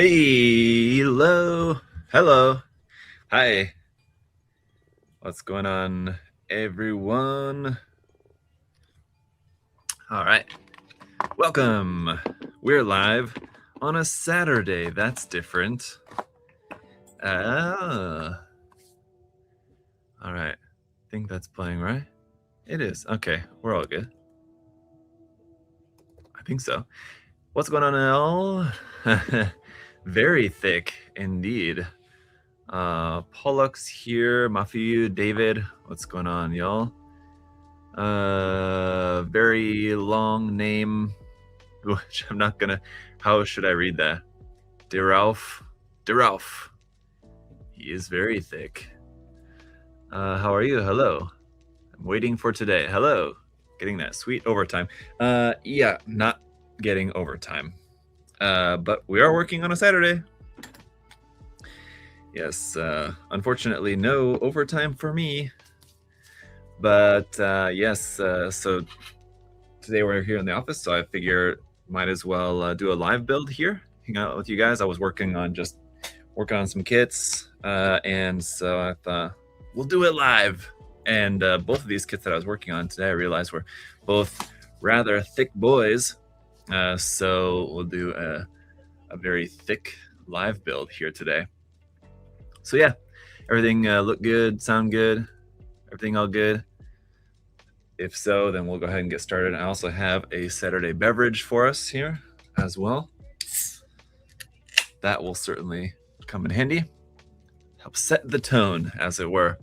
Hey, hello, hi. What's going on, everyone? All right, welcome. We're live on a Saturday. That's different. Ah, all right. I think that's playing, right? It is. Okay, we're all good. I think so. What's going on, Al? Very thick indeed. Pollux here, Mafiu, David. What's going on, y'all? Very long name, which I'm not gonna. How should I read that? DeRalph. He is very thick. How are you? Hello. I'm waiting for today. Hello. Getting that sweet overtime. Yeah, not getting overtime. But we are working on a Saturday. Yes, unfortunately, no overtime for me. But yes, so today we're here in the office, so I figure might as well do a live build here, hang out with you guys. I was working on some kits, and so I thought we'll do it live. And both of these kits that I was working on today, I realized were both rather thick boys, so we'll do a very thick live build here today. So yeah, everything look good, sound good, everything all good. If so, then we'll go ahead and get started. I also have a Saturday beverage for us here as well. That will certainly come in handy. Help set the tone, as it were.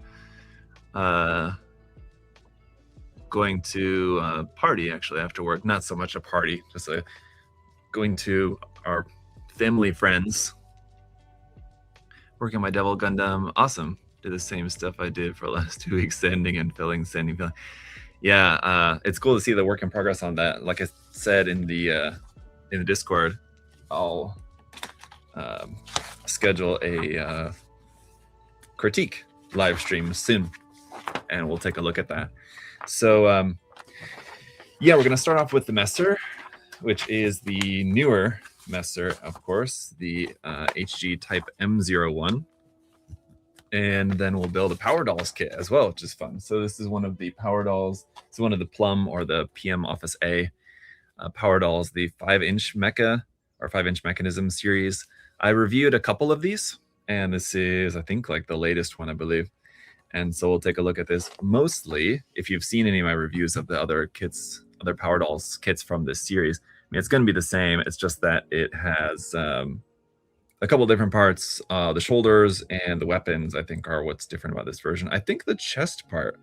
Going to a party, actually, after work. Not so much a party, just going to our family friends. Working on my Devil Gundam. Awesome. Did the same stuff I did for the last 2 weeks, sanding and filling. Yeah, it's cool to see the work in progress on that. Like I said in the Discord, I'll schedule a critique live stream soon, and we'll take a look at that. So yeah, we're gonna start off with the Messer, which is the newer Messer, of course, the HG Type M01. And then we'll build a Power Dolls kit as well, which is fun. So this is one of the Power Dolls. It's one of the Plum or the PM Office A Power Dolls, the 5-inch mecha or 5-inch mechanism series. I reviewed a couple of these, and this is, I think, like the latest one, I believe. And so we'll take a look at this. Mostly, if you've seen any of my reviews of the other kits, other Power Dolls kits from this series, I mean, it's going to be the same. It's just that it has a couple different parts. The shoulders and the weapons, I think, are what's different about this version. I think the chest part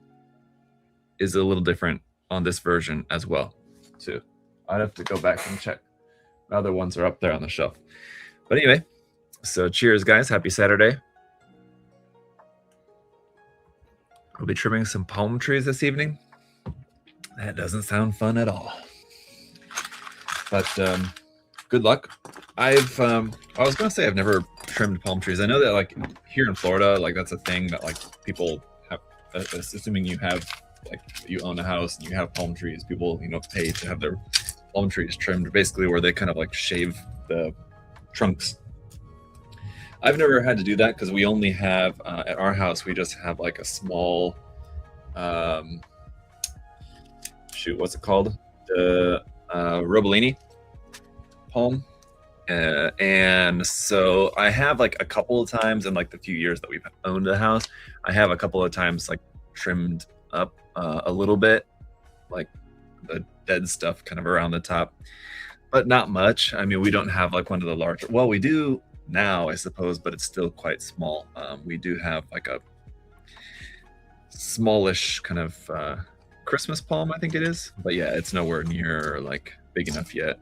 is a little different on this version as well, too. I'd have to go back and check. The other ones are up there on the shelf. But anyway, so cheers, guys. Happy Saturday. We'll be trimming some palm trees this evening. That doesn't sound fun at all. But good luck. I was gonna say I've never trimmed palm trees. I know that like here in Florida, like that's a thing that like people have, assuming you have like you own a house and you have palm trees, people pay to have their palm trees trimmed, basically where they kind of like shave the trunks. I've never had to do that because we only have at our house, we just have like a small what's it called, the Robolini palm. And so I have like a couple of times in like the few years that we've owned the house, I have a couple of times like trimmed up a little bit, like the dead stuff kind of around the top, but not much. I mean, we don't have like one of the larger, well, we do now, I suppose, but it's still quite small. We do have like a smallish kind of Christmas palm, I think it is, but yeah, it's nowhere near like big enough yet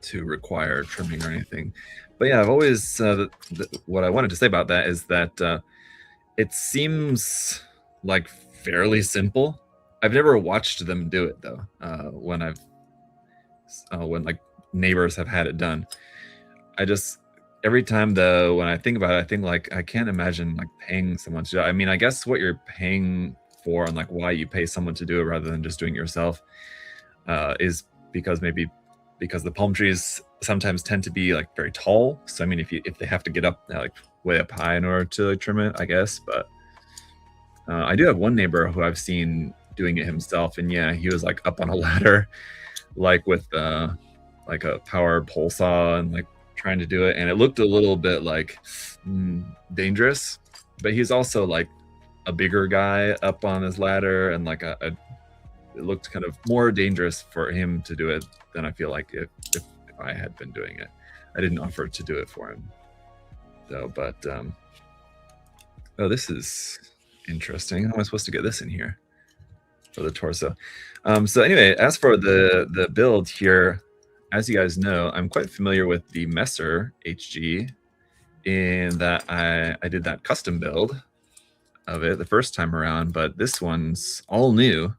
to require trimming or anything. But yeah, I've always what I wanted to say about that is that it seems like fairly simple. I've never watched them do it though. When like neighbors have had it done, every time though when I think about it, I think like I can't imagine like paying someone to do it. I mean, I guess what you're paying for and like why you pay someone to do it rather than just doing it yourself is because the palm trees sometimes tend to be like very tall. So I mean, if they have to get up like way up high in order to like, trim it, I guess. But I do have one neighbor who I've seen doing it himself, and yeah, he was like up on a ladder, like with like a power pole saw and like trying to do it, and it looked a little bit like dangerous. But he's also like a bigger guy up on his ladder, and like it looked kind of more dangerous for him to do it than I feel like if I had been doing it. I didn't offer to do it for him though. But oh, this is interesting. How am I supposed to get this in here for the torso? So anyway, as for the build here, as you guys know, I'm quite familiar with the Messer HG in that I did that custom build of it the first time around, but this one's all new.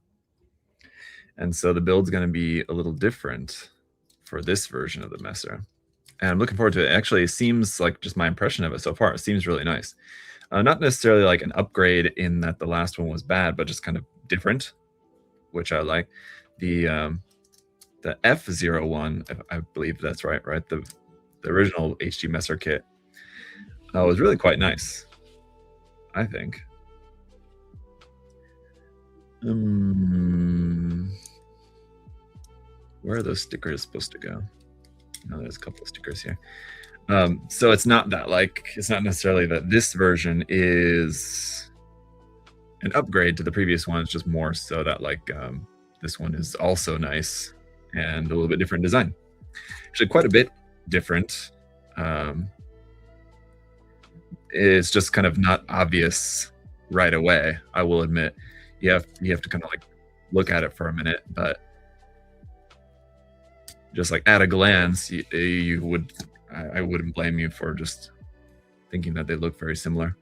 And so the build's going to be a little different for this version of the Messer. And I'm looking forward to it. It actually seems like, just my impression of it so far, it seems really nice. Not necessarily like an upgrade in that the last one was bad, but just kind of different, which I like. The F01, I believe that's right? The original HG Messer kit was really quite nice, I think. Where are those stickers supposed to go? No, there's a couple of stickers here. So it's not that it's not necessarily that this version is an upgrade to the previous one. It's just more so that this one is also nice and a little bit different design. Actually, quite a bit different. It's just kind of not obvious right away, I will admit. You have to kind of like look at it for a minute, but just like at a glance, I wouldn't blame you for just thinking that they look very similar.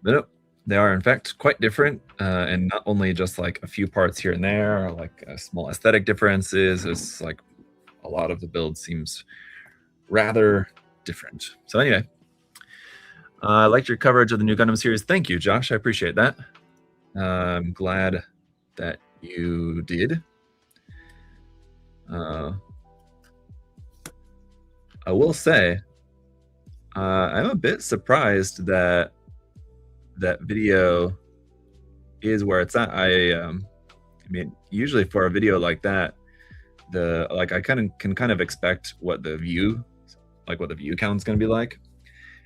But no, they are in fact quite different, and not only just like a few parts here and there, or like small aesthetic differences. It's like a lot of the build seems rather different. So anyway, I liked your coverage of the new Gundam series. Thank you, Josh. I appreciate that. I'm glad that you did. I will say, I'm a bit surprised that that video is where it's at. I mean, usually for a video like that, I can kind of expect what the view count's going to be like.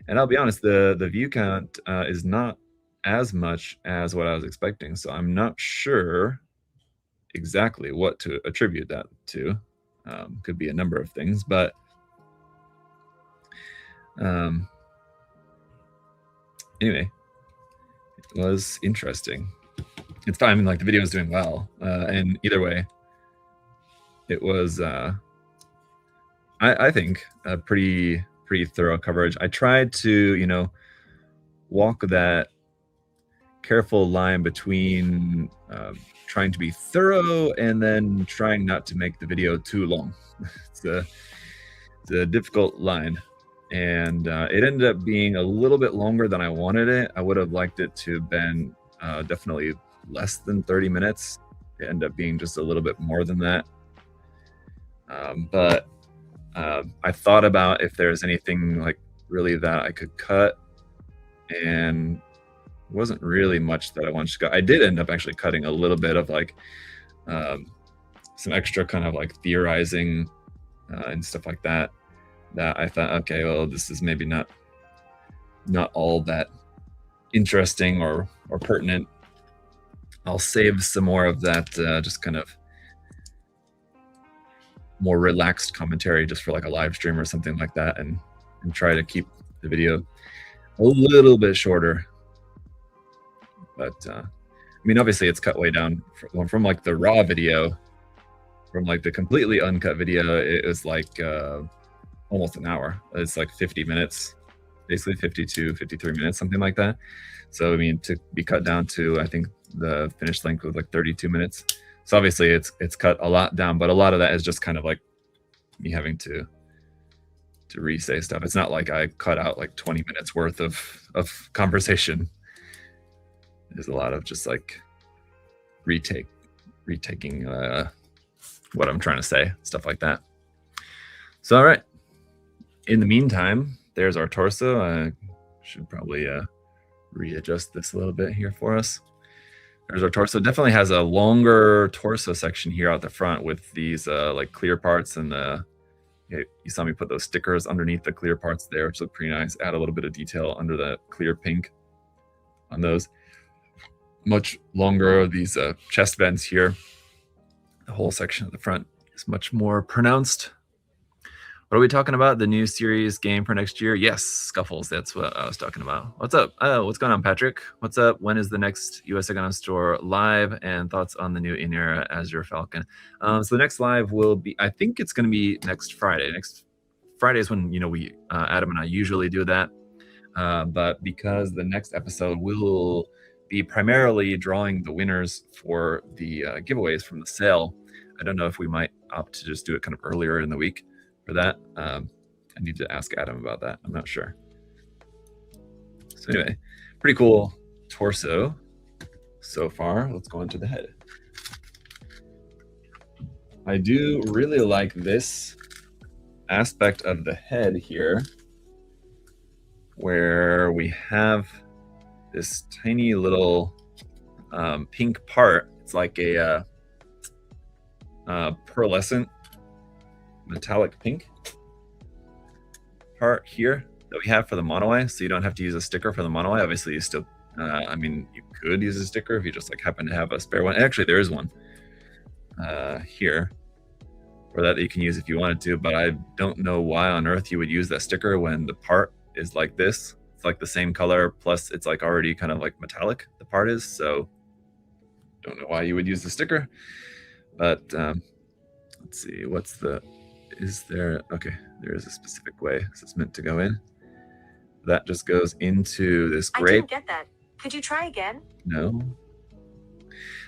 And I'll be honest, the view count is not as much as what I was expecting. So I'm not sure exactly what to attribute that to. Could be a number of things, but anyway, it was interesting. It's fine. I mean, like the video is doing well, and either way, it was I think a pretty thorough coverage. I tried to walk that careful line between trying to be thorough and then trying not to make the video too long. It's a difficult line, and it ended up being a little bit longer than I wanted it. I would have liked it to have been definitely less than 30 minutes. It ended up being just a little bit more than that. But I thought about if there's anything like really that I could cut, and wasn't really much that I wanted to cut. I did end up actually cutting a little bit of like some extra kind of like theorizing and stuff like that I thought, okay, well, this is maybe not all that interesting or pertinent. I'll save some more of that just kind of more relaxed commentary just for like a live stream or something like that, and try to keep the video a little bit shorter. But I mean, obviously it's cut way down from like the raw video, from like the completely uncut video. It was like almost an hour. It's like 50 minutes, basically 52, 53 minutes, something like that. So I mean, to be cut down to, I think the finished length was like 32 minutes. So obviously it's cut a lot down, but a lot of that is just kind of like me having to re-say stuff. It's not like I cut out like 20 minutes worth of conversation. There's a lot of just like retaking what I'm trying to say, stuff like that. So, all right. In the meantime, there's our torso. I should probably readjust this a little bit here for us. There's our torso. Definitely has a longer torso section here out the front with these like clear parts and you saw me put those stickers underneath the clear parts there, which look pretty nice. Add a little bit of detail under the clear pink on those. Much longer, these chest vents here. The whole section at the front is much more pronounced. What are we talking about? The new series game for next year? Yes, Scuffles. That's what I was talking about. What's up? What's going on, Patrick? What's up? When is the next USA Gundam store live? And thoughts on the new In-Era Azure Falcon? So the next live will be, I think it's going to be next Friday. Next Friday is when we Adam and I usually do that. But because the next episode will be primarily drawing the winners for the giveaways from the sale, I don't know if we might opt to just do it kind of earlier in the week. For that, I need to ask Adam about that. I'm not sure. So anyway, pretty cool torso so far. Let's go into the head. I do really like this aspect of the head here, where we have this tiny little pink part. It's like a pearlescent metallic pink part here that we have for the mono eye, so you don't have to use a sticker for the mono eye. Obviously you still you could use a sticker if you just like happen to have a spare one. Actually, there is one here for that you can use if you wanted to, but I don't know why on earth you would use that sticker when the part is like this. It's like the same color, plus it's like already kind of like metallic, the part is, so don't know why you would use the sticker. But let's see, okay, there is a specific way this is meant to go in. That just goes into this gray. I didn't get that. Could you try again? No.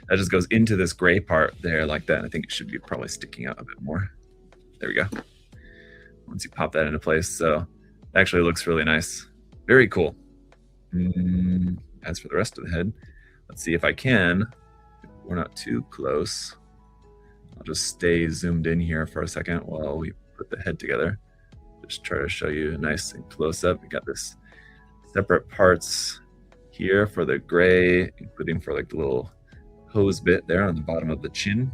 That just goes into this gray part there like that. I think it should be probably sticking out a bit more. There we go. Once you pop that into place. So it actually looks really nice. Very cool. As for the rest of the head, let's see if I can. We're not too close. I'll just stay zoomed in here for a second while we put the head together. Just try to show you nice and close up. We got this separate parts here for the gray, including for like the little hose bit there on the bottom of the chin.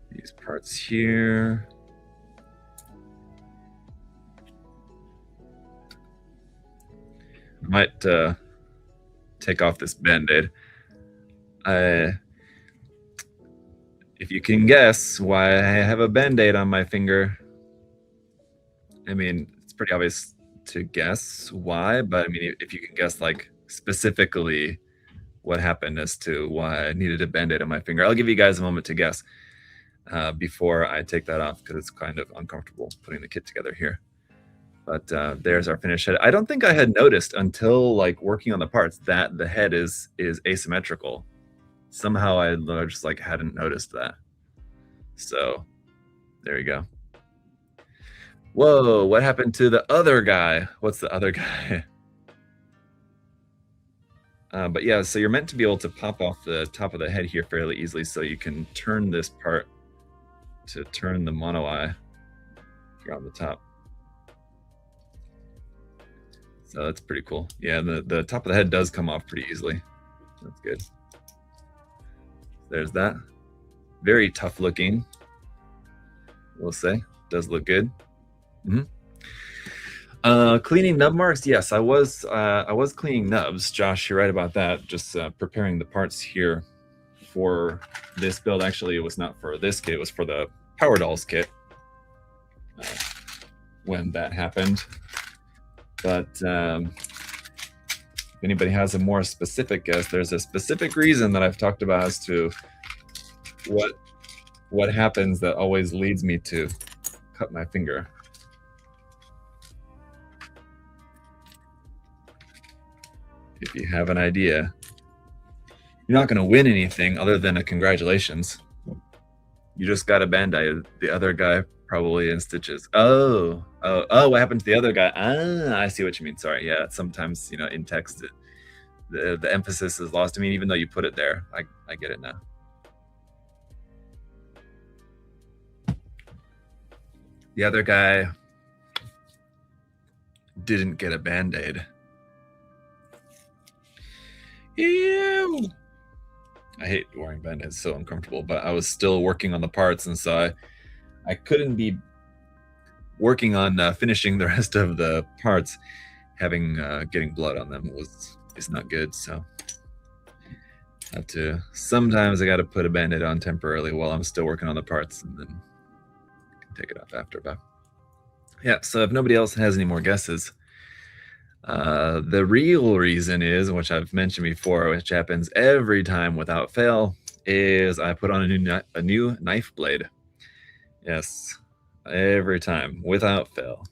These parts here. I might take off this Band-Aid. If you can guess why I have a Band-Aid on my finger, I mean, it's pretty obvious to guess why, but I mean, if you can guess like specifically what happened as to why I needed a Band-Aid on my finger, I'll give you guys a moment to guess before I take that off, because it's kind of uncomfortable putting the kit together here. But there's our finished head. I don't think I had noticed until like working on the parts that the head is asymmetrical. Somehow I just like hadn't noticed that. So there you go. Whoa, what happened to the other guy? What's the other guy? But yeah, so you're meant to be able to pop off the top of the head here fairly easily, so you can turn this part to turn the mono eye here on the top. So that's pretty cool. Yeah, the top of the head does come off pretty easily. That's good. There's that. Very tough looking, we'll say. Does look good. Cleaning nub marks. Yes, I was cleaning nubs. Josh, you're right about that. Just preparing the parts here for this build. Actually, it was not for this kit. It was for the Power Dolls kit when that happened. But if anybody has a more specific guess, there's a specific reason that I've talked about as to what happens that always leads me to cut my finger. If you have an idea, you're not going to win anything other than a congratulations. You just got a Band-Aid. The other guy probably in stitches. Oh, what happened to the other guy? I see what you mean. Sorry. Yeah, sometimes, in text, the emphasis is lost. I mean, even though you put it there, I get it now. The other guy didn't get a band-aid. Ew! I hate wearing band-aids, so uncomfortable, but I was still working on the parts, and so I couldn't be working on finishing the rest of the parts. Getting blood on them is not good, so sometimes I got to put a band-aid on temporarily while I'm still working on the parts, and then I can take it off after. But yeah, so if nobody else has any more guesses, the real reason is, which I've mentioned before, which happens every time without fail, is I put on a new knife blade. Yes, every time without fail.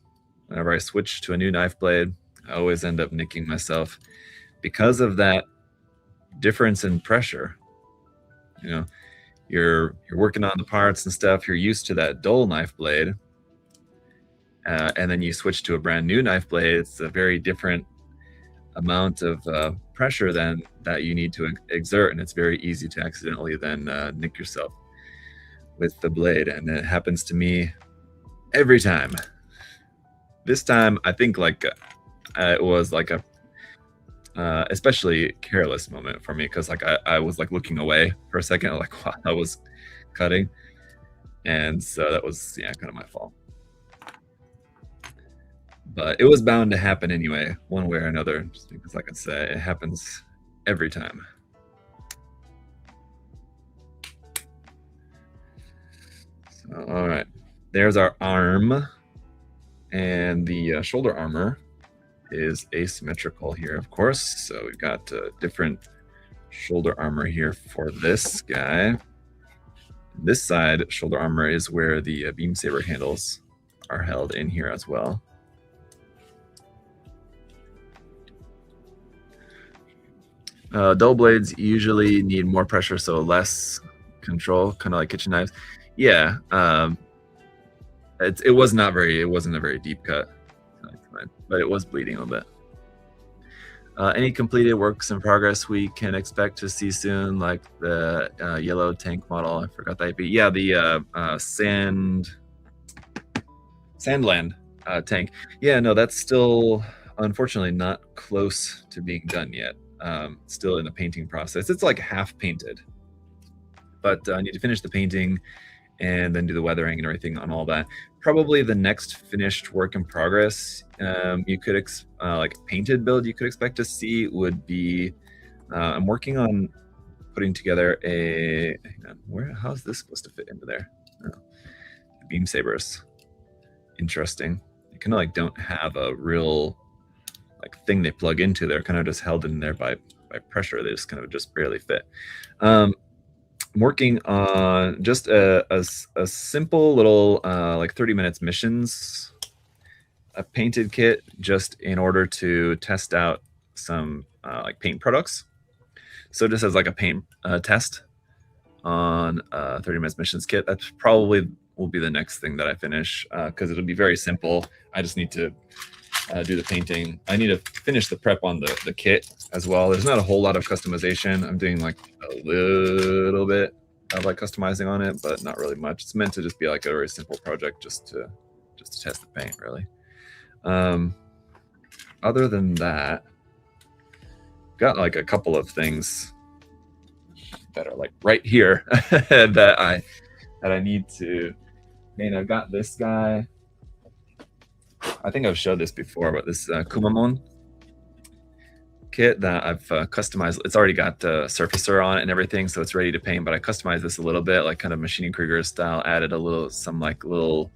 Whenever I switch to a new knife blade, I always end up nicking myself because of that difference in pressure. You know, you're working on the parts and stuff, you're used to that dull knife blade, and then you switch to a brand new knife blade. It's a very different amount of pressure than that you need to exert, and it's very easy to accidentally then nick yourself with the blade, and it happens to me every time. This time I think it was like a especially careless moment for me, because I was like looking away for a second, like while I was cutting, and so that was kind of my fault. But it was bound to happen anyway, one way or another, just because, like I say, it happens every time. So, all right, there's our arm, and the shoulder armor is asymmetrical here, of course. So we've got different shoulder armor here for this guy. This side shoulder armor is where the beam saber handles are held in here as well. Dull blades usually need more pressure, so less control, kind of like kitchen knives. Yeah, it wasn't a very deep cut, but it was bleeding a little bit. Any completed works in progress we can expect to see soon, like the yellow tank model. I forgot the IP. Yeah, the Sandland tank. Yeah, no, that's still unfortunately not close to being done yet. Still in the painting process. It's like half painted, but I need to finish the painting and then do the weathering and everything on all that. Probably the next finished work in progress you could like painted build you could expect to see would be I'm working on putting together a how's this supposed to fit into there? Beam sabers. Interesting. You kind of like don't have a real like thing they plug into. They're kind of just held in there by pressure. They just kind of just barely fit. I'm working on just a simple little like 30 minutes missions, a painted kit, just in order to test out some like paint products. So just as like a paint test on 30 minutes missions kit. That's probably will be the next thing that I finish, because it'll be very simple. I just need to do the painting. I need to finish the prep on the kit as well. There's not a whole lot of customization. I'm doing like a little bit of like customizing on it, but not really much. It's meant to just be like a very simple project, just to test the paint, really. Other than that, got like a couple of things that are like right here that I need to. I've got this guy. I think I've showed this before, but this Kumamon kit that I've customized. It's already got the surfacer on it and everything, so it's ready to paint. But I customized this a little bit, like kind of Machining Krieger style. Added some little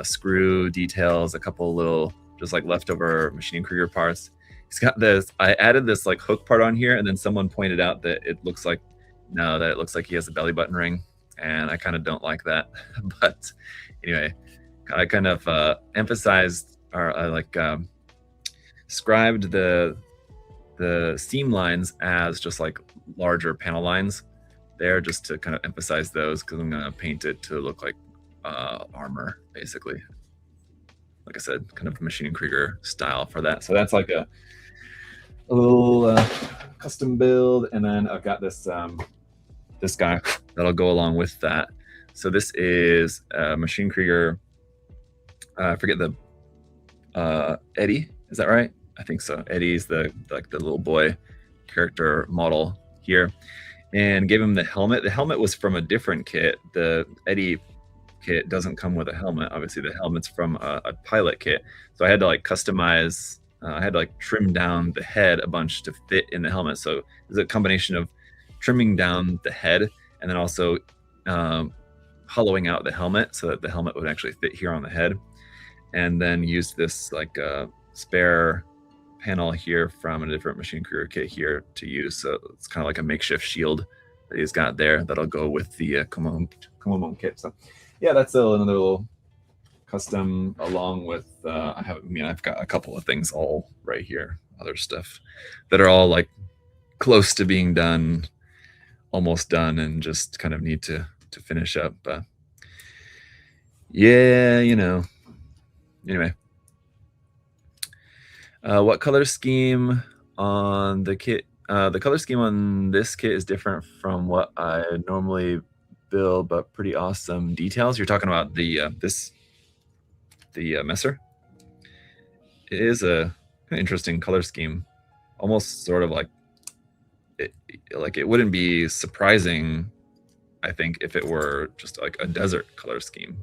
screw details, a couple little just like leftover Machining Krieger parts. He's got this. I added this like hook part on here, and then someone pointed out that it looks like he has a belly button ring, and I kind of don't like that. But anyway, I kind of emphasized or scribed the seam lines as just like larger panel lines there, just to kind of emphasize those, because I'm going to paint it to look like armor, basically. Like I said, kind of Machining Krieger style for that. So that's like a little custom build, and then I've got this guy that'll go along with that. So this is Machining Krieger I forget the Eddie. Is that right? I think so. Eddie's the little boy character model here, and gave him the helmet. The helmet was from a different kit. The Eddie kit doesn't come with a helmet. Obviously, the helmet's from a pilot kit. So I had to like customize. I had to like trim down the head a bunch to fit in the helmet. So it's a combination of trimming down the head and then also hollowing out the helmet so that the helmet would actually fit here on the head. And then use this like spare panel here from a different machine creator kit here to use. So it's kind of like a makeshift shield that he's got there that'll go with the Komomon kit. So yeah, that's another little custom along with I've got a couple of things all right here, other stuff that are all like close to being done, almost done, and just kind of need to finish up. Yeah, anyway. What color scheme on the kit? The color scheme on this kit is different from what I normally build, but pretty awesome details. You're talking about the Messer. It is a interesting color scheme, almost sort of like it wouldn't be surprising, I think, if it were just like a desert color scheme.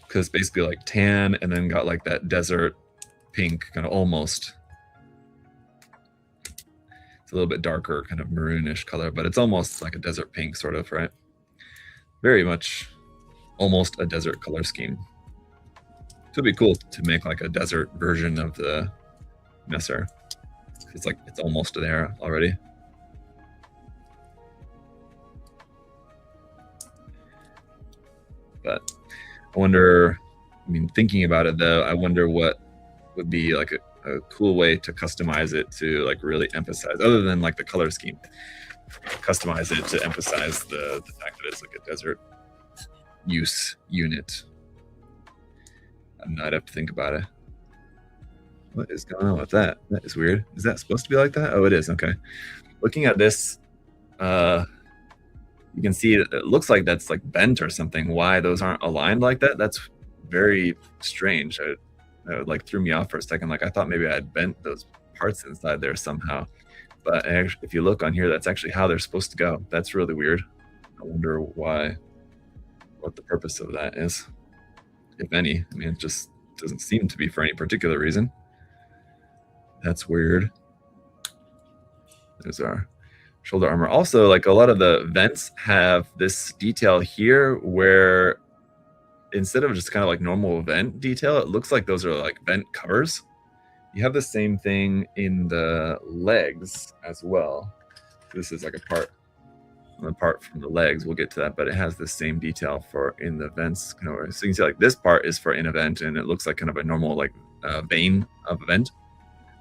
Because basically like tan and then got like that desert pink kind of almost. It's a little bit darker, kind of maroonish color, but it's almost like a desert pink sort of, right? Very much almost a desert color scheme. So it'd be cool to make like a desert version of the Messer. It's like it's almost there already. But I wonder, thinking about it though, I wonder what would be like a cool way to customize it to like really emphasize, other than like the color scheme, customize it to emphasize the fact that it's like a desert use unit. I'd have to think about it. What is going on with that? That is weird. Is that supposed to be like that? Oh, it is. Okay. Looking at this, you can see it looks like that's like bent or something. Why those aren't aligned like that? That's very strange. It like threw me off for a second. Like I thought maybe I had bent those parts inside there somehow. But if you look on here, that's actually how they're supposed to go. That's really weird. I wonder why, what the purpose of that is, if any. It just doesn't seem to be for any particular reason. That's weird. There's our shoulder armor. Also, like a lot of the vents have this detail here where instead of just kind of like normal vent detail, it looks like those are like vent covers. You have the same thing in the legs as well. This is like apart from the legs. We'll get to that, but it has the same detail for in the vents. So you can see like this part is for in a vent, and it looks like kind of a normal like vein of a vent,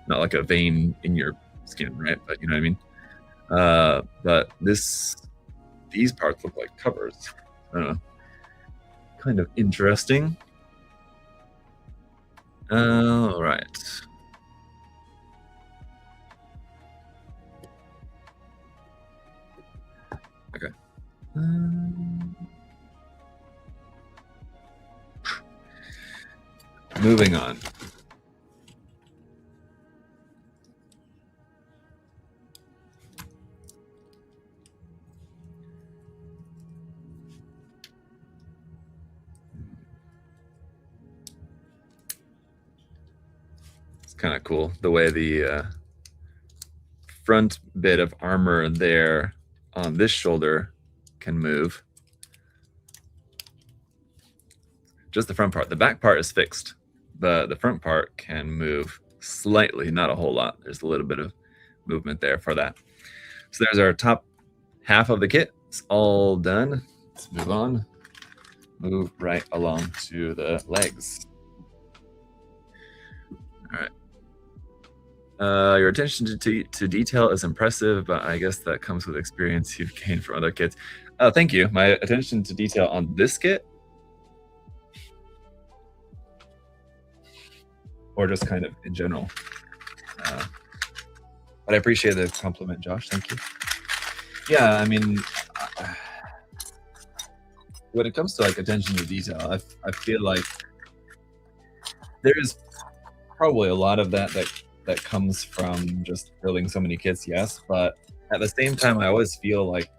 not like a vein in your skin, right? But you know what I mean. But these parts look like covers. I don't know. Kind of interesting. All right. Okay. Moving on. Kind of cool the way the front bit of armor there on this shoulder can move. Just the front part. The back part is fixed, but the front part can move slightly, not a whole lot. There's a little bit of movement there for that. So there's our top half of the kit. It's all done. Let's move on. Move right along to the legs. All right. Your attention to detail is impressive, but I guess that comes with experience you've gained from other kits. Thank you. My attention to detail on this kit, or just kind of in general. But I appreciate the compliment, Josh. Thank you. Yeah, when it comes to like attention to detail, I feel like there's probably a lot of that comes from just building so many kits, yes, but at the same time, I always feel like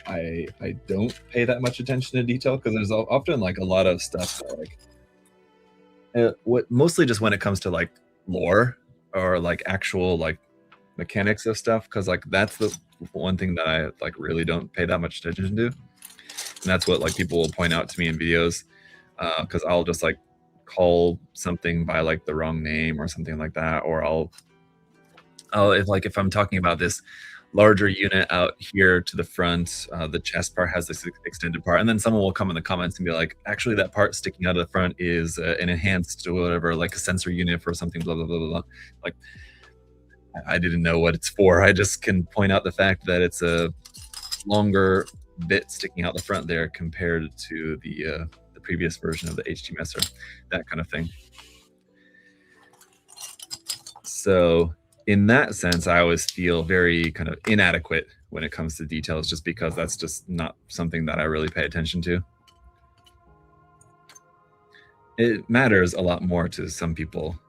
I don't pay that much attention to detail because there's often like a lot of stuff that like what mostly just when it comes to like lore or like actual like mechanics of stuff, because like that's the one thing that I like really don't pay that much attention to, and that's what like people will point out to me in videos, because I'll just like call something by like the wrong name or something like that, or I'll if I'm talking about this larger unit out here to the front, the chest part has this extended part, and then someone will come in the comments and be like, actually that part sticking out of the front is an enhanced or whatever, like a sensor unit for something, blah blah blah blah blah. Like I didn't know what it's for. I just can point out the fact that it's a longer bit sticking out the front there compared to the previous version of the HT messer, that kind of thing. So in that sense, I always feel very kind of inadequate when it comes to details, just because that's just not something that I really pay attention to. It matters a lot more to some people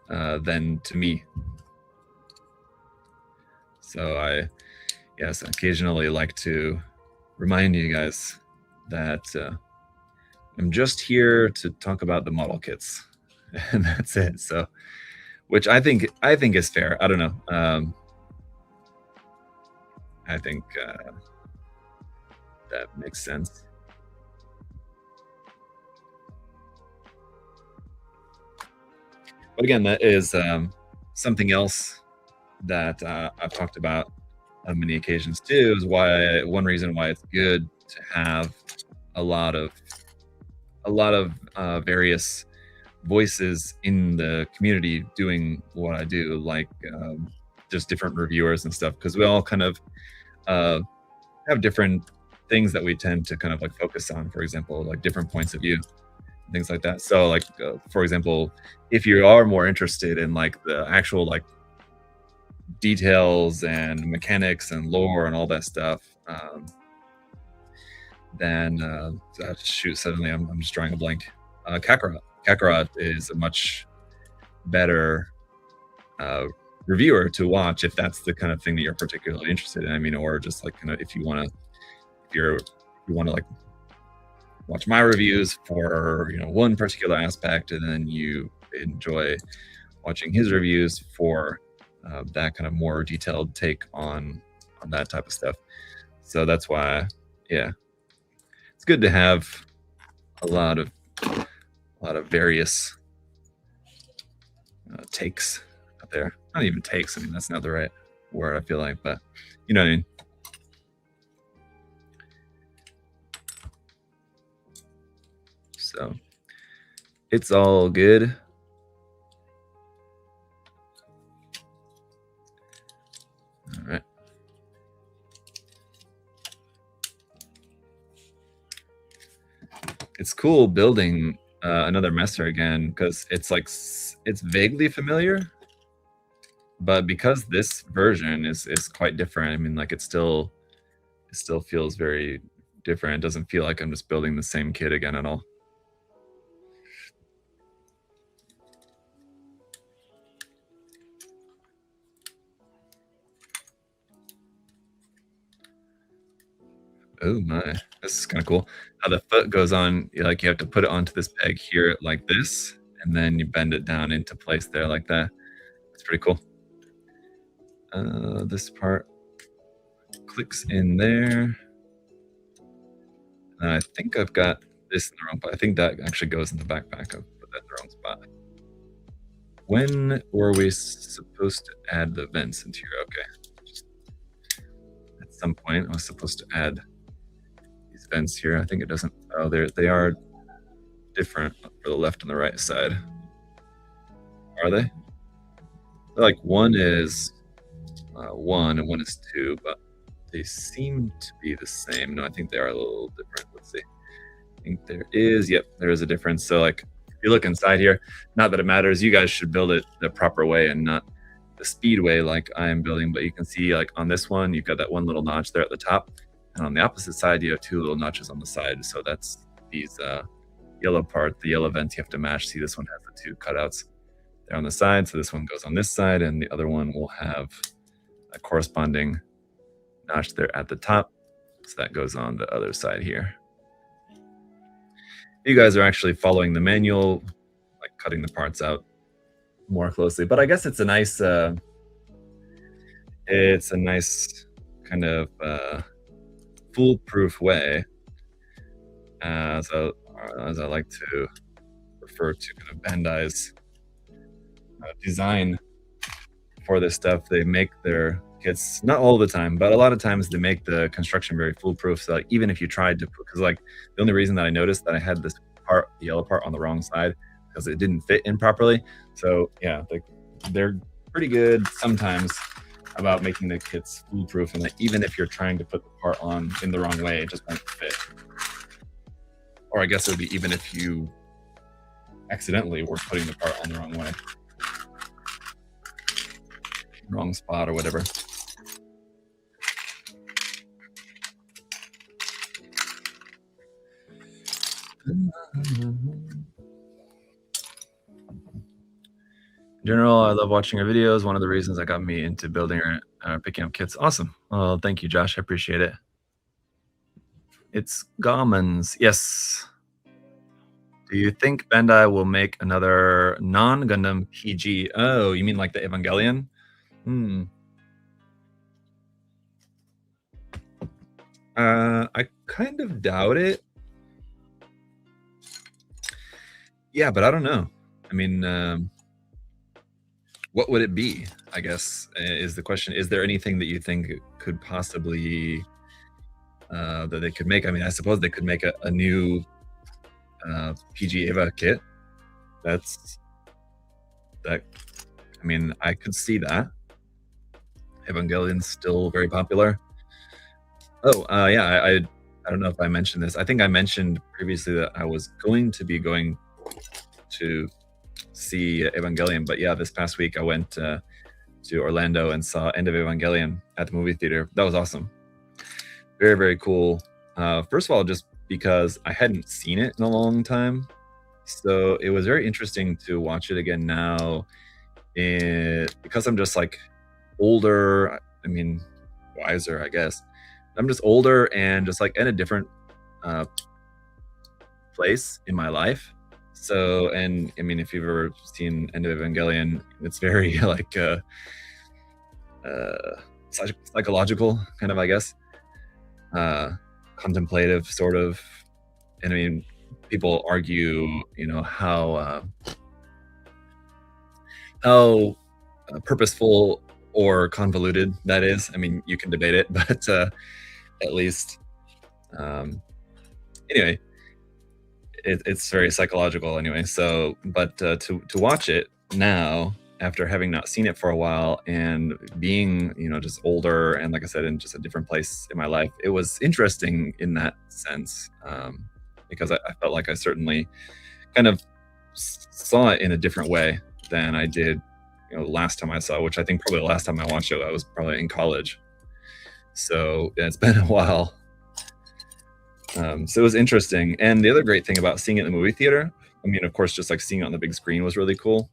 than to me. So I, yes, occasionally like to remind you guys that I'm just here to talk about the model kits, and that's it. So, which I think is fair. I don't know. I think that makes sense. But again, that is something else that I've talked about on many occasions too, is why one reason why it's good to have a lot of various voices in the community doing what I do, like just different reviewers and stuff, because we all kind of have different things that we tend to kind of like focus on. For example, like different points of view, things like that. So like for example, if you are more interested in like the actual like details and mechanics and lore and all that stuff, then shoot, suddenly I'm just drawing a blank. Kakarot is a much better reviewer to watch if that's the kind of thing that you're particularly interested in. I mean, or just like kind of if you want to like watch my reviews for, you know, one particular aspect, and then you enjoy watching his reviews for that kind of more detailed take on that type of stuff. So that's why, yeah, it's good to have a lot of various takes out there. Not even takes. I mean, that's not the right word, I feel like, but you know what I mean. So it's all good. All right. It's cool building another messer again, because it's like it's vaguely familiar, but because this version is quite different. I mean, like it still feels very different. It doesn't feel like I'm just building the same kit again at all. Oh my, this is kind of cool. How the foot goes on, like you have to put it onto this peg here like this, and then you bend it down into place there like that. It's pretty cool. This part clicks in there. And I think I've got this in the wrong spot. I think that actually goes in the backpack. I've put that in the wrong spot. When were we supposed to add the vents into here? Okay. Just at some point, I was supposed to add these vents here. I think it doesn't. Oh, they are different for the left and the right side. Are they? Like one is 1 and one is 2, but they seem to be the same. No, I think they are a little different. Let's see. I think there is. Yep, there is a difference. So like if you look inside here, not that it matters, you guys should build it the proper way and not the speed way like I am building, but you can see like on this one, you've got that one little notch there at the top. And on the opposite side, you have two little notches on the side. So that's these yellow part, the yellow vents you have to match. See, this one has the two cutouts there on the side. So this one goes on this side, and the other one will have a corresponding notch there at the top. So that goes on the other side here. You guys are actually following the manual, like cutting the parts out more closely. But I guess it's a nice kind of foolproof way, as I like to refer to kind of Bandai's design for this stuff. They make their kits, not all the time, but a lot of times they make the construction very foolproof. So like, even if you tried to put, because like the only reason that I noticed that I had this part, the yellow part on the wrong side, because it didn't fit in properly. So yeah, they're pretty good sometimes about making the kits foolproof, and that even if you're trying to put the part on in the wrong way, it just won't fit. Or I guess it would be even if you accidentally were putting the part on the wrong way, wrong spot or whatever. In general, I love watching your videos. One of the reasons that got me into building or picking up kits. Awesome. Well, thank you, Josh. I appreciate it. It's Garmin's. Yes. Do you think Bandai will make another non-Gundam PG? Oh, you mean like the Evangelion? I kind of doubt it. Yeah, but I don't know. I mean, what would it be, I guess, is the question. Is there anything that you think could possibly, that they could make? I mean, I suppose they could make a new PG Eva kit. I mean, I could see that. Evangelion's still very popular. Oh, yeah, I don't know if I mentioned this. I think I mentioned previously that I was going to see Evangelion, but yeah, this past week I went to Orlando and saw End of Evangelion at the movie theater. That was awesome. Very, very cool. First of all, just because I hadn't seen it in a long time, so it was very interesting to watch it again now. Because I'm just like older, I mean, wiser, I guess. I'm just older and just like in a different place in my life. So, and I mean, if you've ever seen End of Evangelion, it's very like psychological kind of, I guess, contemplative sort of. And I mean, people argue, you know, how purposeful or convoluted that is. I mean, you can debate it, but at least, anyway, it's very psychological anyway. So, but to watch it now after having not seen it for a while and being, you know, just older and like I said, in just a different place in my life, it was interesting in that sense, because I felt like I certainly kind of saw it in a different way than I did, you know, last time I saw it, which I think probably the last time I watched it, I was probably in college. So yeah, it's been a while. So it was interesting. And the other great thing about seeing it in the movie theater, I mean, of course, just like seeing it on the big screen was really cool.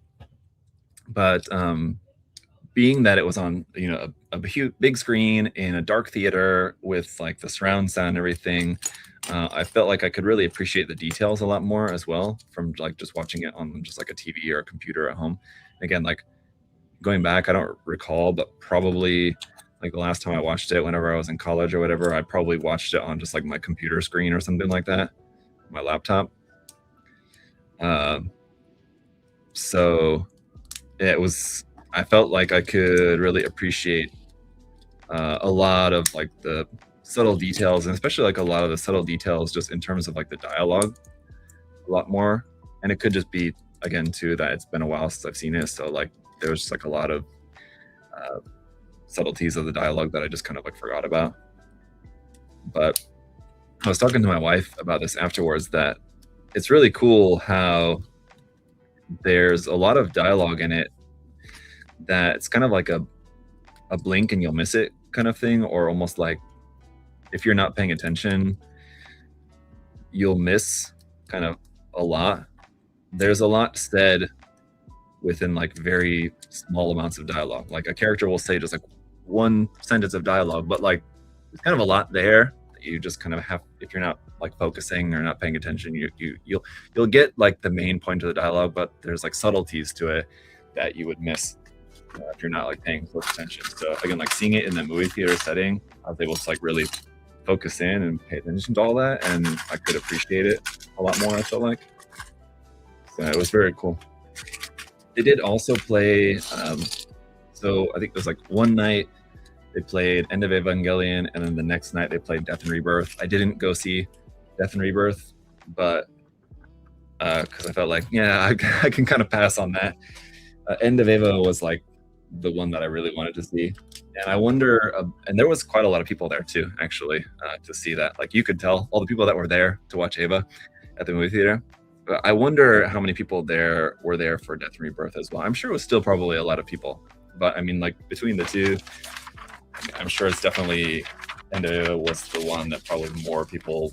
But being that it was on, you know, a huge big screen in a dark theater with like the surround sound and everything, I felt like I could really appreciate the details a lot more as well from like just watching it on just like a TV or a computer at home. Again, like going back, I don't recall, but probably like the last time I watched it, whenever I was in college or whatever, I probably watched it on just like my computer screen or something like that, my laptop. So it was, I felt like I could really appreciate a lot of like the subtle details, and especially like a lot of the subtle details just in terms of like the dialogue a lot more. And it could just be, again, too, that it's been a while since I've seen it. So like there was just like a lot of subtleties of the dialogue that I just kind of like forgot about. But I was talking to my wife about this afterwards, that it's really cool how there's a lot of dialogue in it that it's kind of like a blink and you'll miss it kind of thing, or almost like if you're not paying attention, you'll miss kind of a lot. There's a lot said within like very small amounts of dialogue. Like a character will say just like one sentence of dialogue, but like there's kind of a lot there that you just kind of have, if you're not like focusing or not paying attention, you'll get like the main point of the dialogue, but there's like subtleties to it that you would miss if you're not like paying close attention. So again, like seeing it in the movie theater setting, I was able to like really focus in and pay attention to all that, and I could appreciate it a lot more, I felt like. So it was very cool. They did also play, so I think it was like one night they played End of Evangelion, and then the next night they played Death and Rebirth. I didn't go see Death and Rebirth, but because I felt like, yeah, I can kind of pass on that. End of Eva was like the one that I really wanted to see. And I wonder, and there was quite a lot of people there too, actually, to see that. Like you could tell all the people that were there to watch Eva at the movie theater. But I wonder how many people there were there for Death and Rebirth as well. I'm sure it was still probably a lot of people. But I mean, like between the two, I'm sure it's definitely End of Eva was the one that probably more people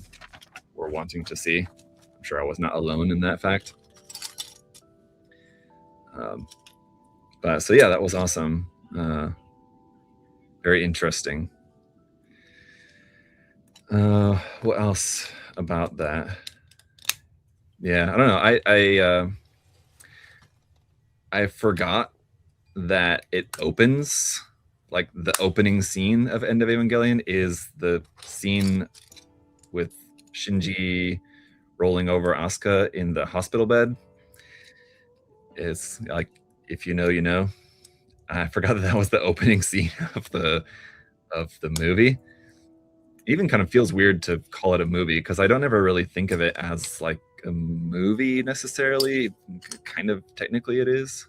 were wanting to see. I'm sure I was not alone in that fact. But so yeah, that was awesome. Very interesting. What else about that? Yeah, I don't know. I forgot that it opens, like the opening scene of End of Evangelion is the scene with Shinji rolling over Asuka in the hospital bed. It's like, if you know, you know. I forgot that was the opening scene of the movie. It even kind of feels weird to call it a movie because I don't ever really think of it as like a movie necessarily. Kind of technically it is.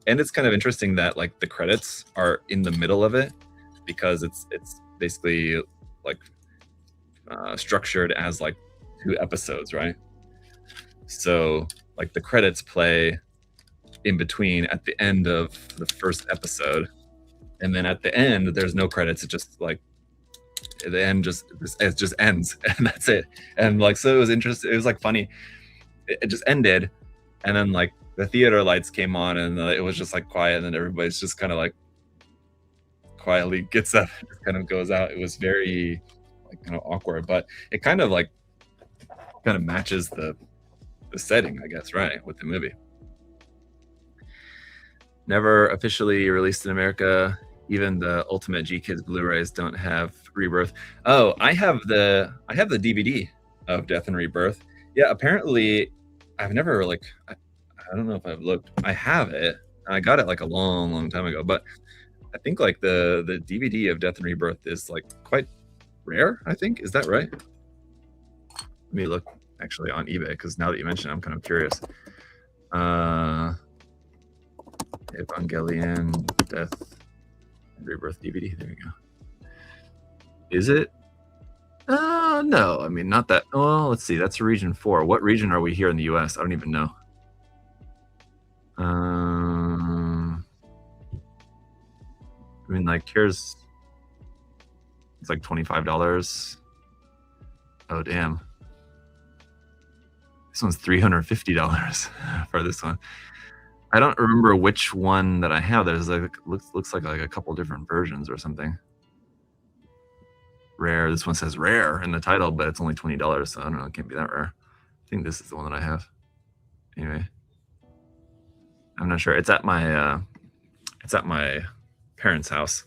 And it's kind of interesting that like the credits are in the middle of it because it's basically like structured as like 2 episodes, right? So like the credits play in between at the end of the first episode, and then at the end there's no credits. It just like the end it just ends and that's it. And like so it was interesting. It was like funny. It just ended, and then like the theater lights came on, and it was just like quiet, and then everybody's just kind of like quietly gets up and just kind of goes out. It was very like kind of awkward, but it kind of matches the setting, I guess, right, with the movie. Never officially released in America. Even the Ultimate G Kids Blu-rays don't have Rebirth. Oh, I have the DVD of Death and Rebirth. Yeah, apparently I've never like I don't know if I've looked. I have it. I got it like a long time ago, but I think like the DVD of Death and Rebirth is like quite rare, I think. Is that right? Let me look actually on eBay, because now that you mention it, I'm kind of curious. Evangelion Death and Rebirth DVD. There you go. Is it? No. I mean, not that. Oh, let's see. That's region 4. What region are we here in the US? I don't even know. I mean, like, here's. It's like $25. Oh, damn. This one's $350 for this one. I don't remember which one that I have. There's like looks like a couple different versions or something. Rare. This one says rare in the title, but it's only $20, so I don't know. It can't be that rare. I think this is the one that I have. Anyway, I'm not sure. It's at my parents' house,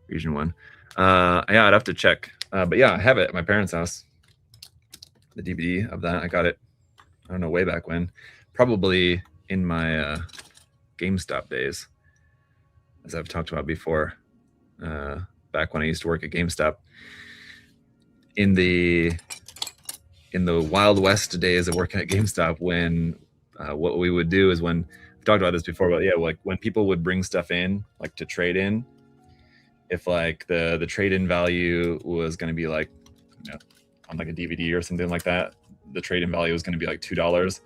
region 1. Yeah, I'd have to check. But yeah, I have it at my parents' house. The DVD of that, I got it. I don't know, way back when. Probably in my GameStop days, as I've talked about before, back when I used to work at GameStop. In the Wild West days of working at GameStop, when what we would do is, when I've talked about this before, but yeah, like when people would bring stuff in, like to trade in, if like the trade-in value was going to be like, you know, on like a DVD or something like that, the trade-in value was going to be like $2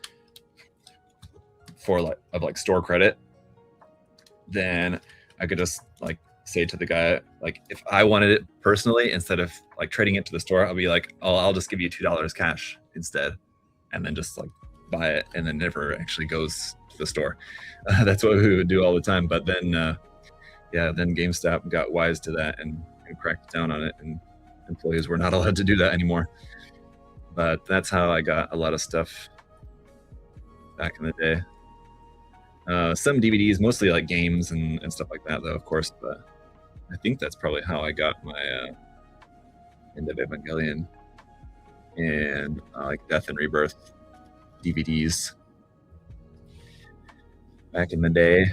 for like store credit, then I could just like say to the guy, like, if I wanted it personally, instead of like trading it to the store, I'll be like, oh, I'll just give you $2 cash instead, and then just like buy it, and then never actually goes to the store. That's what we would do all the time. But then, then GameStop got wise to that and cracked down on it, and employees were not allowed to do that anymore. But that's how I got a lot of stuff back in the day. Some DVDs, mostly like games and stuff like that, though, of course. But I think that's probably how I got my End of Evangelion and like Death and Rebirth DVDs back in the day, if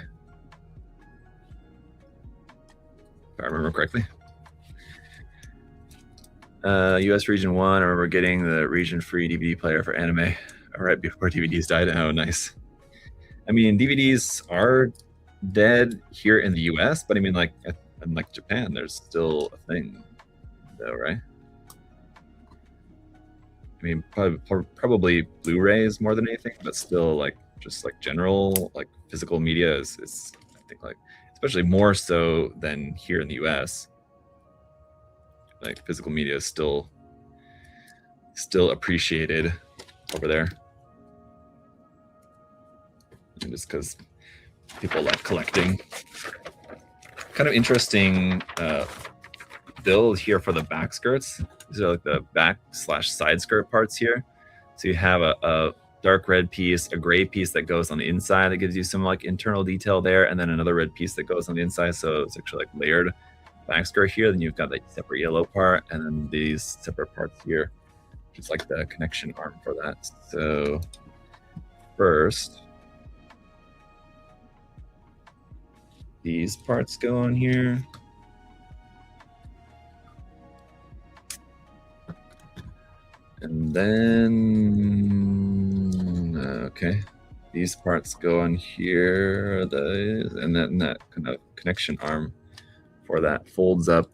I remember correctly. US Region 1, I remember getting the region-free DVD player for anime right before DVDs died. Oh, nice. I mean, DVDs are dead here in the US, but I mean, like, in like Japan, there's still a thing, though, right? I mean, probably Blu-rays more than anything, but still, like, just like general, like, physical media is I think, like, especially more so than here in the US. Like, physical media is still appreciated over there, and just because people like collecting. Kind of interesting build here for the back skirts. These are like the back/side skirt parts here. So you have a dark red piece, a gray piece that goes on the inside that gives you some like internal detail there, and then another red piece that goes on the inside. So it's actually like layered back skirt here. Then you've got that separate yellow part, and then these separate parts here, which is like the connection arm for that. So first, these parts go on here. And then, okay, these parts go on here, and then that kind of connection arm for that folds up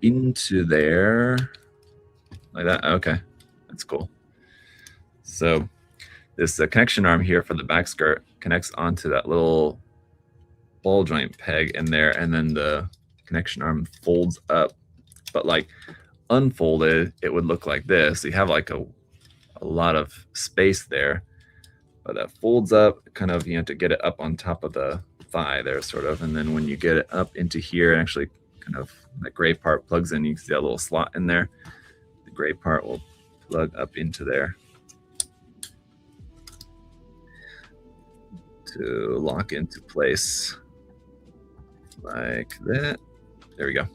into there like that. Okay, that's cool. So this connection arm here for the back skirt connects onto that little ball joint peg in there, and then the connection arm folds up. But like unfolded, it would look like this. So you have like a lot of space there, but that folds up, kind of, you have to get it up on top of the thigh there, sort of. And then when you get it up into here, and actually kind of that gray part plugs in, you can see that little slot in there. The gray part will plug up into there to lock into place like that. There we go,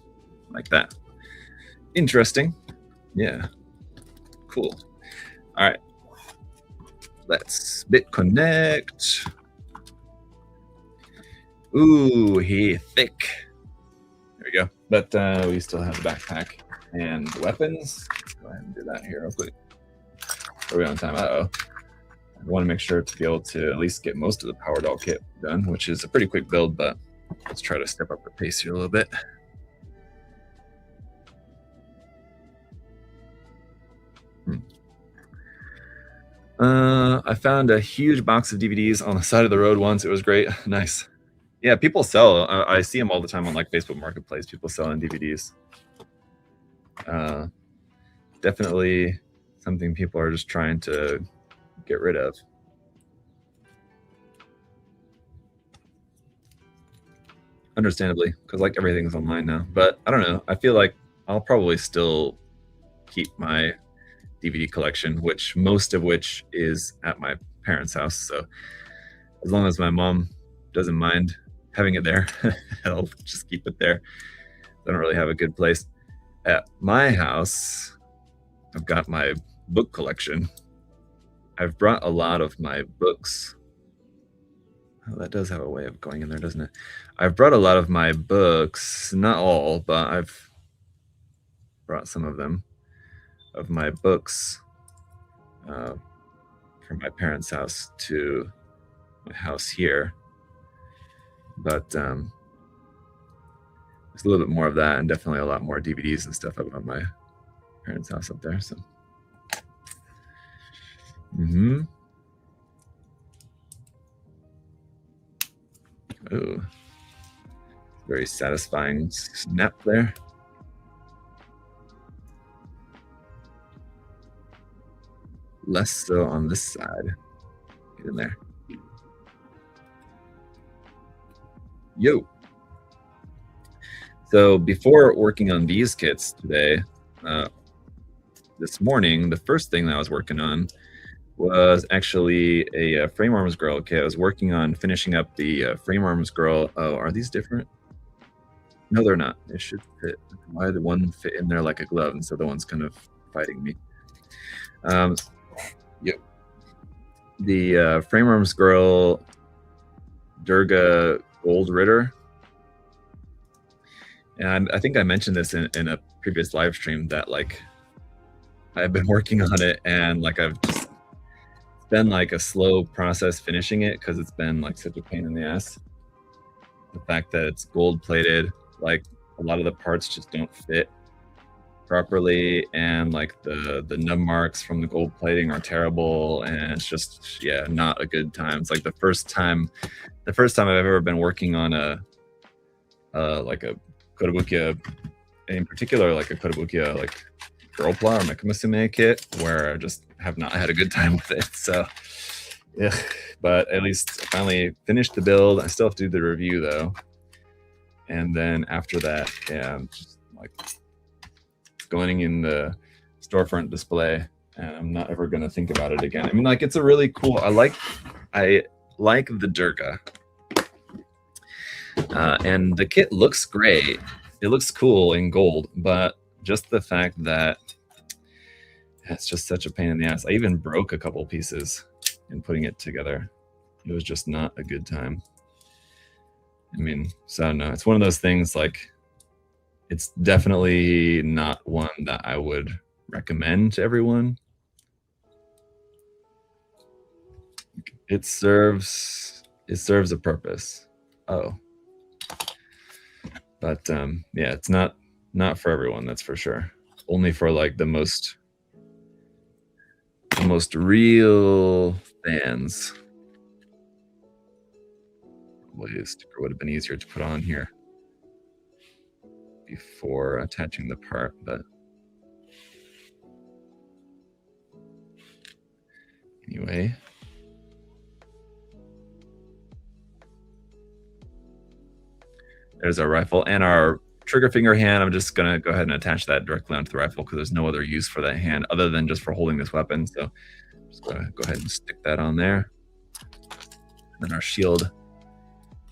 like that. Interesting. Yeah, cool. All right, let's bit connect. Ooh, he Thicc. There we go. But we still have the backpack and the weapons. Let's go ahead and do that here real quick. Are we on time? Uh-oh. I want to make sure to be able to at least get most of the Power Doll kit done, which is a pretty quick build, but let's try to step up the pace here a little bit. I found a huge box of DVDs on the side of the road once. It was great. Nice. Yeah, people sell. I see them all the time on like Facebook Marketplace. People selling DVDs. Definitely something people are just trying to get rid of. Understandably, because like everything's online now. But I don't know. I feel like I'll probably still keep my DVD collection, which most of which is at my parents' house. So as long as my mom doesn't mind having it there, I'll just keep it there. I don't really have a good place. At my house, I've got my book collection. I've brought a lot of my books. Oh, that does have a way of going in there, doesn't it? I've brought a lot of my books, not all, but I've brought some of them, of my books from my parents' house to my house here. But there's a little bit more of that, and definitely a lot more DVDs and stuff up at my parents' house up there. So, Ooh, very satisfying snap there. Less so on this side. Get in there. Yo. So before working on these kits today, this morning, the first thing that I was working on was actually a frame arms girl kit. I was working on finishing up the frame arms girl. Oh, are these different? No, they're not. They should fit. Why did one fit in there like a glove, and so the one's kind of fighting me? Yep. The frame arms girl Durga Gold Ritter. And I think I mentioned this in a previous live stream that like I've been working on it, and like I've just been like a slow process finishing it because it's been like such a pain in the ass. The fact that it's gold plated, like a lot of the parts just don't fit properly, and like the nub marks from the gold plating are terrible, and it's just not a good time. It's like the first time I've ever been working on a like a Kotobukiya, in particular like a Kotobukiya like girl plot or Mekamusume kit, where I just have not had a good time with it. So yeah, but at least I finally finished the build. I still have to do the review though, and then after that, I'm just like going in the storefront display, and I'm not ever gonna think about it again. I mean, like, it's a really cool. I like the Durga, and the kit looks great. It looks cool in gold, but just the fact that it's just such a pain in the ass. I even broke a couple pieces in putting it together. It was just not a good time. I mean, so I don't know. It's one of those things, like, it's definitely not one that I would recommend to everyone. It serves a purpose. Oh. But yeah, it's not for everyone, that's for sure. Only for like the most real fans. Probably a sticker would have been easier to put on here before attaching the part, but anyway. There's our rifle and our trigger finger hand. I'm just gonna go ahead and attach that directly onto the rifle because there's no other use for that hand other than just for holding this weapon. So I'm just gonna go ahead and stick that on there. Then our shield.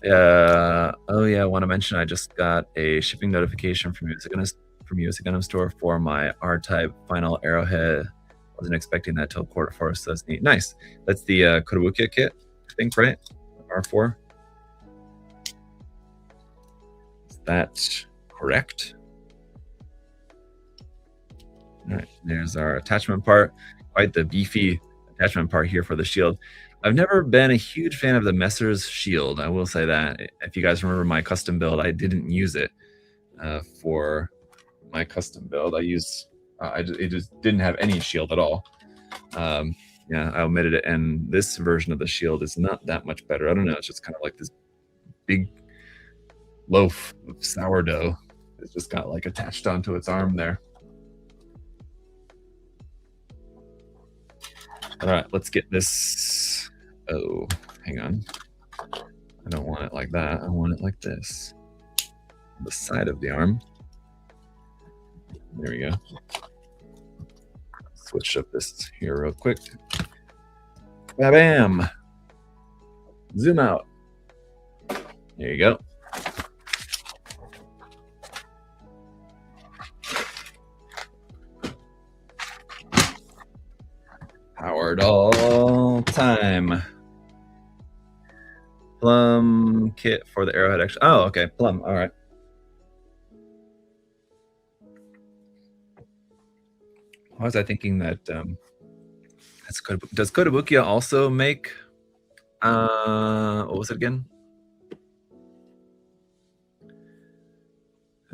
Oh yeah, I want to mention I just got a shipping notification from USA Gundam Store for my R-Type final arrowhead. Wasn't expecting that till Q4, so that's neat. Nice. That's the Kotobukiya kit, I think, right? R4. Is that correct? All right, there's our attachment part. Quite the beefy attachment part here for the shield. I've never been a huge fan of the Messer's shield. I will say that. If you guys remember my custom build, I didn't use it for my custom build. I used it just didn't have any shield at all. Yeah, I omitted it, and this version of the shield is not that much better. I don't know. It's just kind of like this big loaf of sourdough. It's just got like attached onto its arm there. All right, let's get this. Oh, hang on. I don't want it like that. I want it like this. The side of the arm. There we go. Switch up this here real quick. Bam! Zoom out. There you go. Powered all time. Plum kit for the arrowhead action. Oh, okay. Plum. All right. Why was I thinking that that's does Kotobukiya also make what was it again?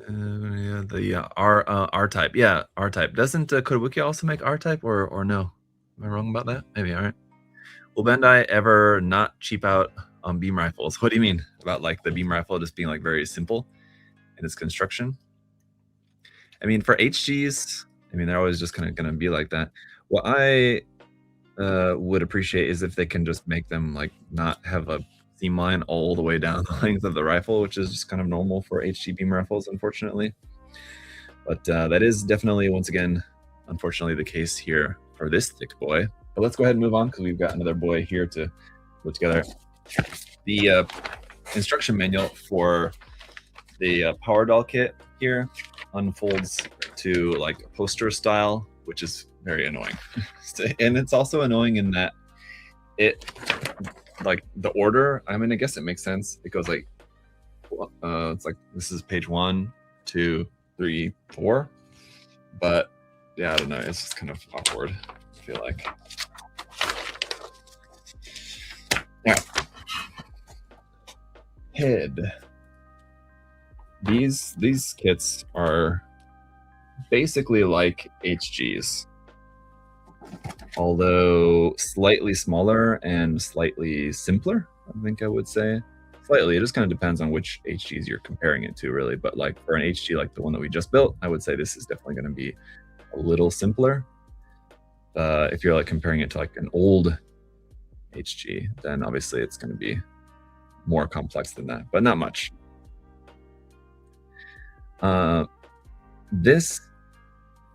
The R-Type. Yeah, R-Type. Doesn't Kotobukiya also make R-Type or no? Am I wrong about that? Maybe. All right. Will Bandai ever not cheap out on beam rifles. What do you mean about like the beam rifle just being like very simple in its construction? I mean, for HGs, I mean, they're always just kind of going to be like that. What I would appreciate is if they can just make them like not have a seam line all the way down the length of the rifle, which is just kind of normal for HG beam rifles, unfortunately. But that is definitely, once again, unfortunately, the case here for this Thicc boy. But let's go ahead and move on because we've got another boy here to put together. The instruction manual for the power doll kit here unfolds to like a poster style, which is very annoying. And it's also annoying in that it, like the order, I mean, I guess it makes sense. It goes like, it's like, this is page 1, 2, 3, 4. But yeah, I don't know. It's just kind of awkward, I feel like. Now, head. These kits are basically like HGs, although slightly smaller and slightly simpler, I think I would say. Slightly, it just kind of depends on which HGs you're comparing it to, really. But like for an HG like the one that we just built, I would say this is definitely going to be a little simpler. If you're like comparing it to like an old HG, then obviously it's going to be more complex than that, but not much. This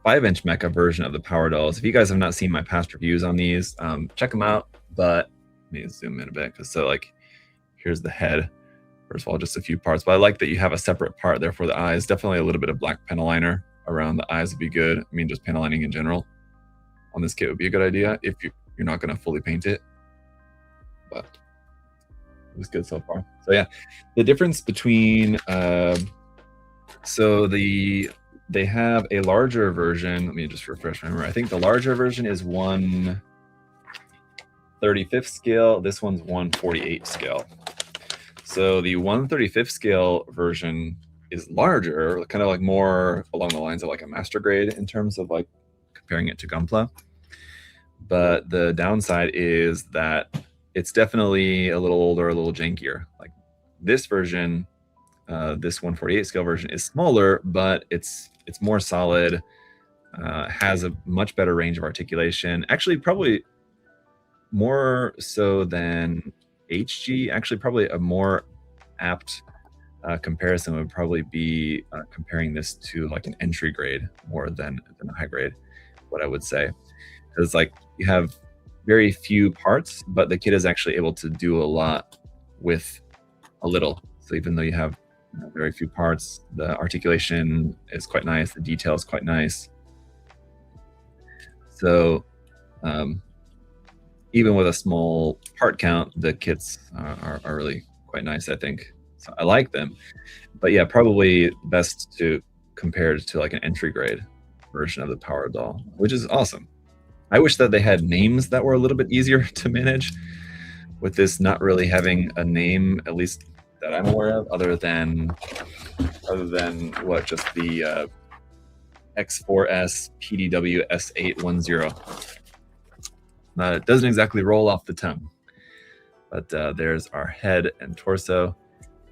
5-inch mecha version of the power dolls, if you guys have not seen my past reviews on these, check them out. But let me zoom in a bit, because so like here's the head. First of all, just a few parts, but I like that you have a separate part there for the eyes. Definitely a little bit of black panel liner around the eyes would be good. I mean, just panel lining in general on this kit would be a good idea if you're not going to fully paint it. But it was good so far. So yeah, the difference between so they have a larger version. Let me just refresh my memory. I think the larger version is 1/35 scale. This one's 1/48 scale. So the 1/35 scale version is larger, kind of like more along the lines of like a master grade in terms of like comparing it to Gunpla. But the downside is that it's definitely a little older, a little jankier. Like this version, this 1/48 scale version is smaller, but it's more solid, has a much better range of articulation. Actually, probably more so than HG. Actually, probably a more apt comparison would probably be comparing this to like an entry grade more than a high grade, what I would say. Because like you have very few parts, but the kit is actually able to do a lot with a little. So even though you have very few parts, the articulation is quite nice, the detail is quite nice. So even with a small part count, the kits are really quite nice, I think. So I like them. But yeah, probably best to compare it to like an entry grade version of the power doll, which is awesome. I wish that they had names that were a little bit easier to manage, with this not really having a name, at least that I'm aware of, other than what, just the X4S PDW S810. It doesn't exactly roll off the tongue. But there's our head and torso.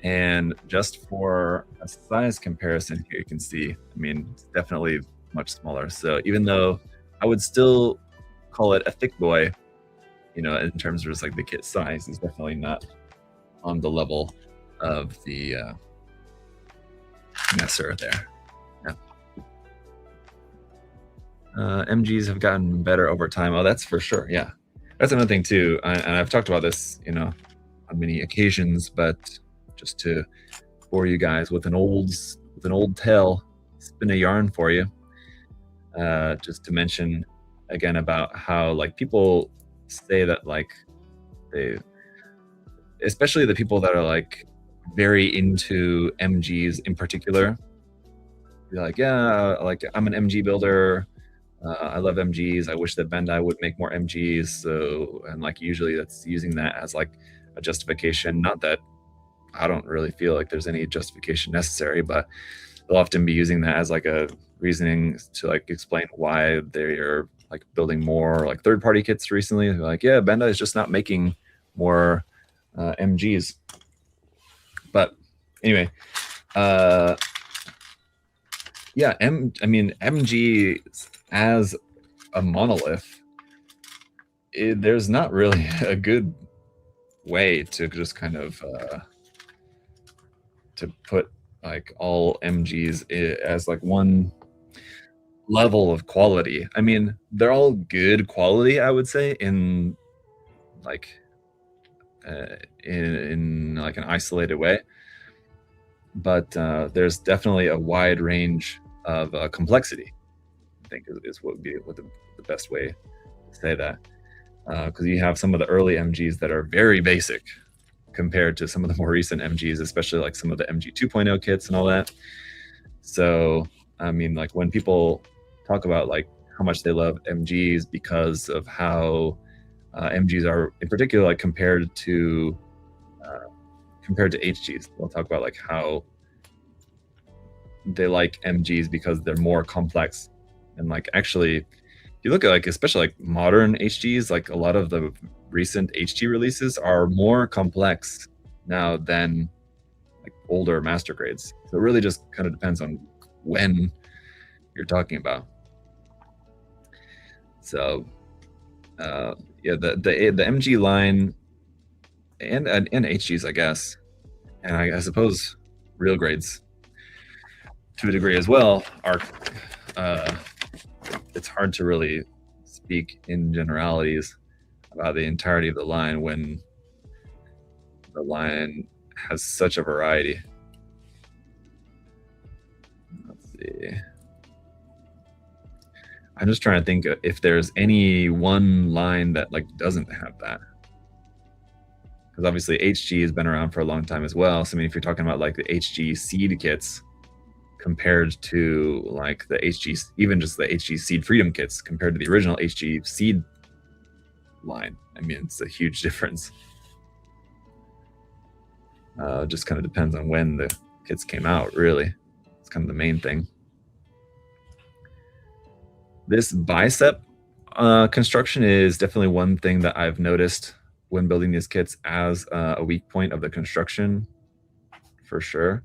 And just for a size comparison here, you can see, I mean, it's definitely much smaller. So even though I would still call it a Thicc boy, you know, in terms of just like the kit size, is definitely not on the level of the Messer there. Yeah. MGs have gotten better over time. Oh, that's for sure. Yeah, that's another thing too. And I've talked about this, you know, on many occasions, but just to bore you guys with an old tale, spin a yarn for you. Just to mention again about how like people say that like they, especially the people that are like very into MGs in particular, be like, yeah, like I'm an MG builder. I love MGs. I wish that Bandai would make more MGs. So, and like usually that's using that as like a justification. Not that I don't really feel like there's any justification necessary, but they'll often be using that as like a reasoning to like explain why they're like building more like third-party kits recently. They're like, yeah, Bandai is just not making more mgs. But anyway, yeah, I mean mg as a monolith, there's not really a good way to just kind of to put like all mgs as like one level of quality. I mean, they're all good quality, I would say, in like in like an isolated way. But there's definitely a wide range of complexity, I think is what would be the best way to say that. Because you have some of the early MGs that are very basic compared to some of the more recent MGs, especially like some of the MG 2.0 kits and all that. So, I mean, like when people talk about like how much they love MGs because of how MGs are in particular like compared to HGs, they'll talk about like how they like MGs because they're more complex. And like actually, if you look at like especially like modern HGs, like a lot of the recent HG releases are more complex now than like older master grades. So it really just kind of depends on when you're talking about. So yeah, the MG line and HGs, I guess, and I suppose real grades to a degree as well are it's hard to really speak in generalities about the entirety of the line when the line has such a variety. Let's see. I'm just trying to think if there's any one line that like doesn't have that. Because obviously HG has been around for a long time as well. So I mean, if you're talking about like the HG seed kits compared to like the HG, even just the HG seed freedom kits compared to the original HG seed line, I mean, it's a huge difference. Just kind of depends on when the kits came out, really. It's kind of the main thing. This bicep construction is definitely one thing that I've noticed when building these kits as a weak point of the construction, for sure.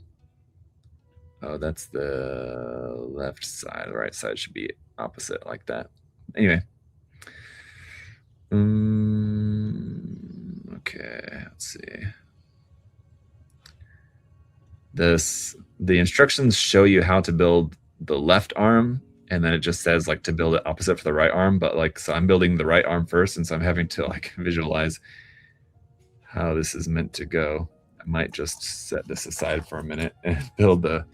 Oh, that's the left side. The right side should be opposite like that. Anyway. Okay, let's see. The instructions show you how to build the left arm, and then it just says like to build it opposite for the right arm. But like, so I'm building the right arm first, and so I'm having to like visualize how this is meant to go. I might just set this aside for a minute and build because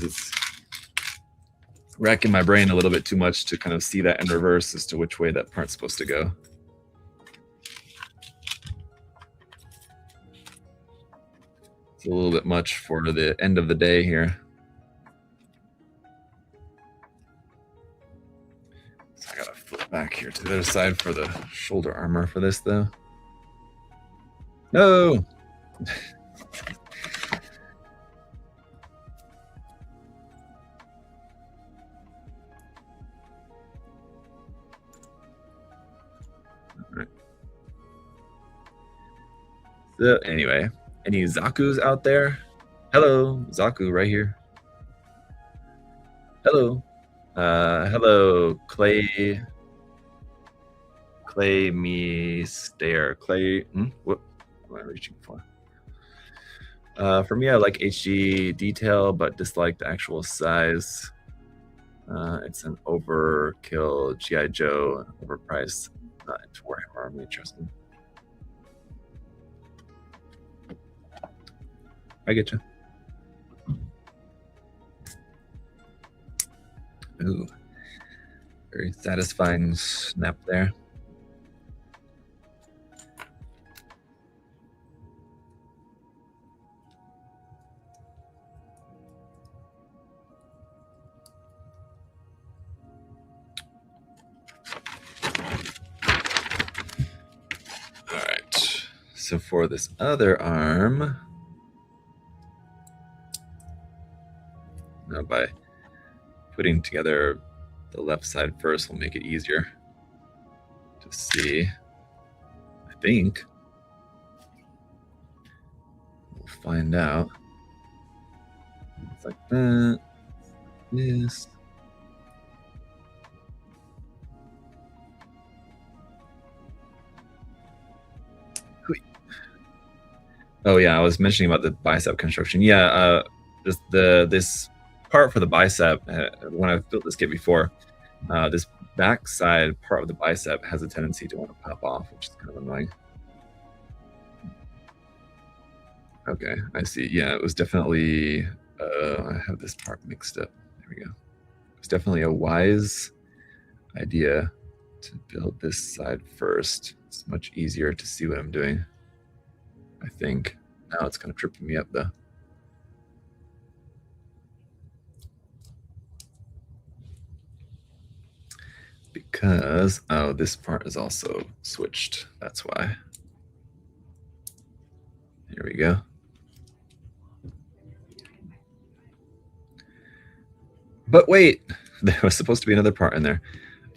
it's racking my brain a little bit too much to kind of see that in reverse as to which way that part's supposed to go. It's a little bit much for the end of the day here. So I gotta flip back here to the other side for the shoulder armor for this though. No! Right. So anyway, any Zaku's out there? Hello, Zaku right here. Hello. Hello, Clay me stare. Clay, what am I reaching for? For me, I like HG detail, but dislike the actual size. It's an overkill G.I. Joe, overpriced, not into Warhammer Army, trust me. I get you. Ooh, very satisfying snap there. All right, so for this other arm, now by putting together the left side first will make it easier to see, I think. find out. It's like that. Yes. Oh yeah, I was mentioning about the bicep construction. Yeah, just this part for the bicep. When I've built this kit before, this backside part of the bicep has a tendency to want to pop off, which is kind of annoying. Okay, I see. Yeah, it was definitely. I have this part mixed up. There we go. It's definitely a wise idea to build this side first. It's much easier to see what I'm doing, I think. Now it's kind of tripping me up though. Because, oh, this part is also switched. That's why. Here we go. But wait, there was supposed to be another part in there.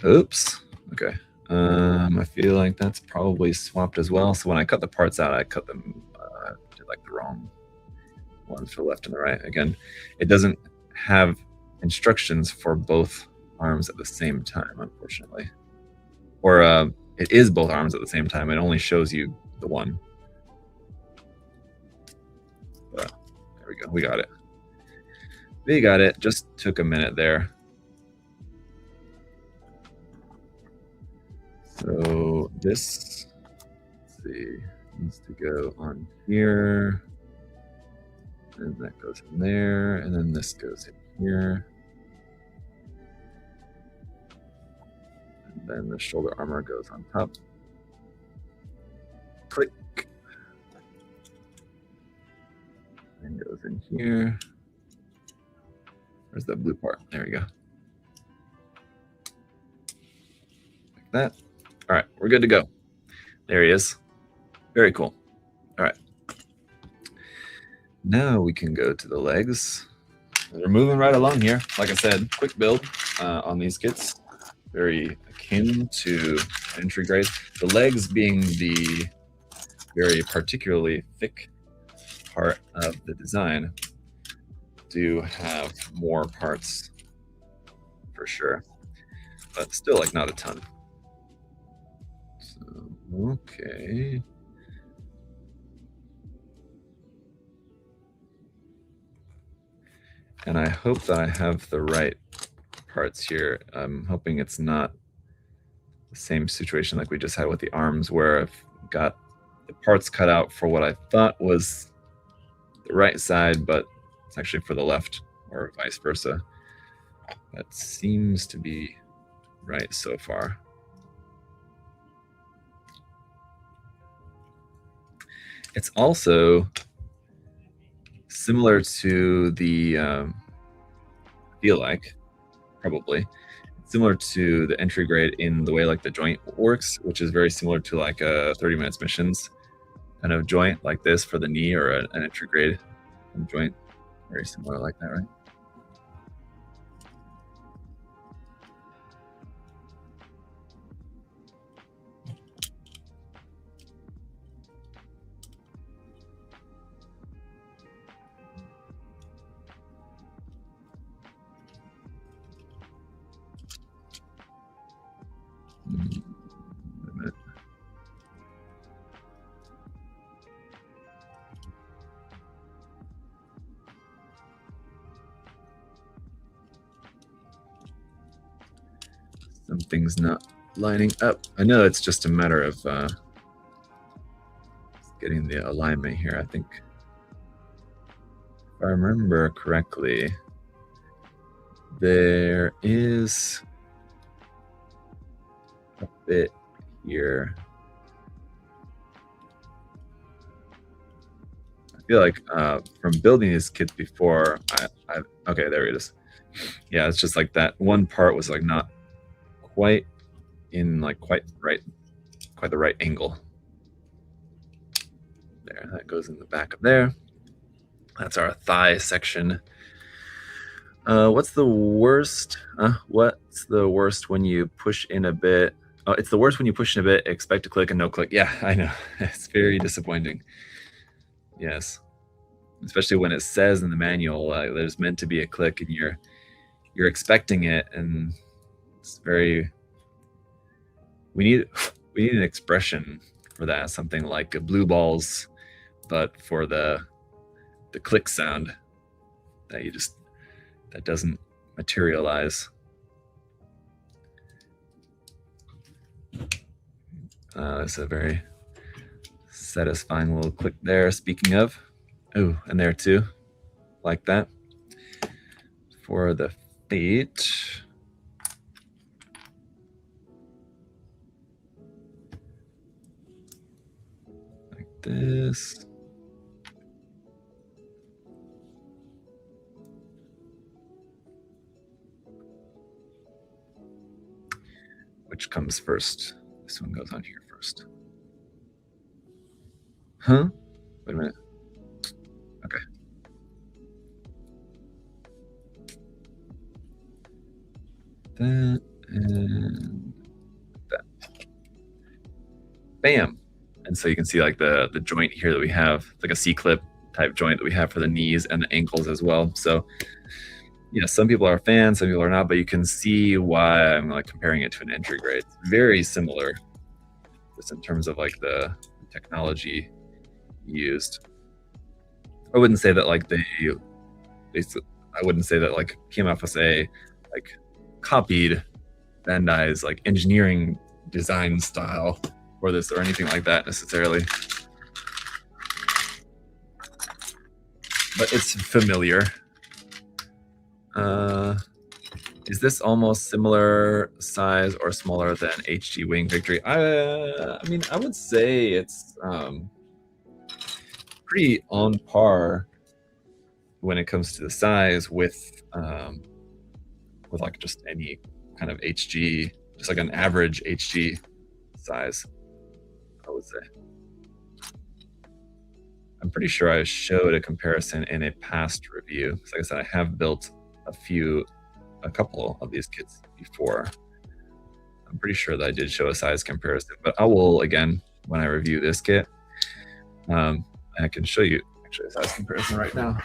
Oops. Okay. I feel like that's probably swapped as well. So when I cut the parts out, I cut them to like the wrong ones for the left and the right. Again, it doesn't have instructions for both arms at the same time, unfortunately. Or it is both arms at the same time. It only shows you the one. But there we go. We got it. We got it. Just took a minute there. So this, let's see, needs to go on here. And that goes in there. And then this goes in here. And then the shoulder armor goes on top. Click. And goes in here. Where's that blue part? There we go. Like that. All right, we're good to go. There he is. Very cool. All right. Now we can go to the legs. We're moving right along here. Like I said, quick build on these kits. Very akin to entry grade. The legs being the very particularly thick part of the design do have more parts for sure, but still like not a ton. So, okay. And I hope that I have the right parts here. I'm hoping it's not the same situation like we just had with the arms, where I've got the parts cut out for what I thought was the right side, but it's actually for the left, or vice versa. That seems to be right so far. It's also similar to the, feel like, probably, similar to the entry grade in the way like the joint works, which is very similar to like a 30 minutes missions kind of joint like this for the knee, or an entry grade joint. Very similar like that, right? Something's not lining up. I know it's just a matter of getting the alignment here. I think, if I remember correctly, there is a bit here. I feel like from building these kits before, okay, there it is. Yeah, it's just like that one part was like not quite in like quite the right angle. There, that goes in the back of there. That's our thigh section. What's the worst? What's the worst when you push in a bit? Oh, it's the worst when you push in a bit, expect to click and no click. Yeah, I know. It's very disappointing. Yes. especially when it says in the manual there's meant to be a click and you're expecting it, and it's very. We need an expression for that, something like a blue balls, but for the click sound that doesn't materialize. It's a very satisfying little click there. Speaking of, oh, and there too, like that. For the feet, like this. Which comes first? This one goes on here first. Huh? Wait a minute. Okay. That and that. Bam. And so you can see like the joint here that we have, it's like a C-clip type joint that we have for the knees and the ankles as well. So some people are fans, some people are not, but you can see why I'm like comparing it to an entry grade. It's very similar, just in terms of like the technology used. I wouldn't say that like I wouldn't say that like KMFSA like copied Bandai's like engineering design style for this or anything like that necessarily. But it's familiar. Is this almost similar size or smaller than HG Wing Victory? I mean, I would say it's pretty on par when it comes to the size with like just any kind of HG, just like an average HG size, I would say. I'm pretty sure I showed a comparison in a past review. So like I said, I have built a couple of these kits before. I'm pretty sure that I did show a size comparison, but I will again when I review this kit. I can show you actually a size comparison right now.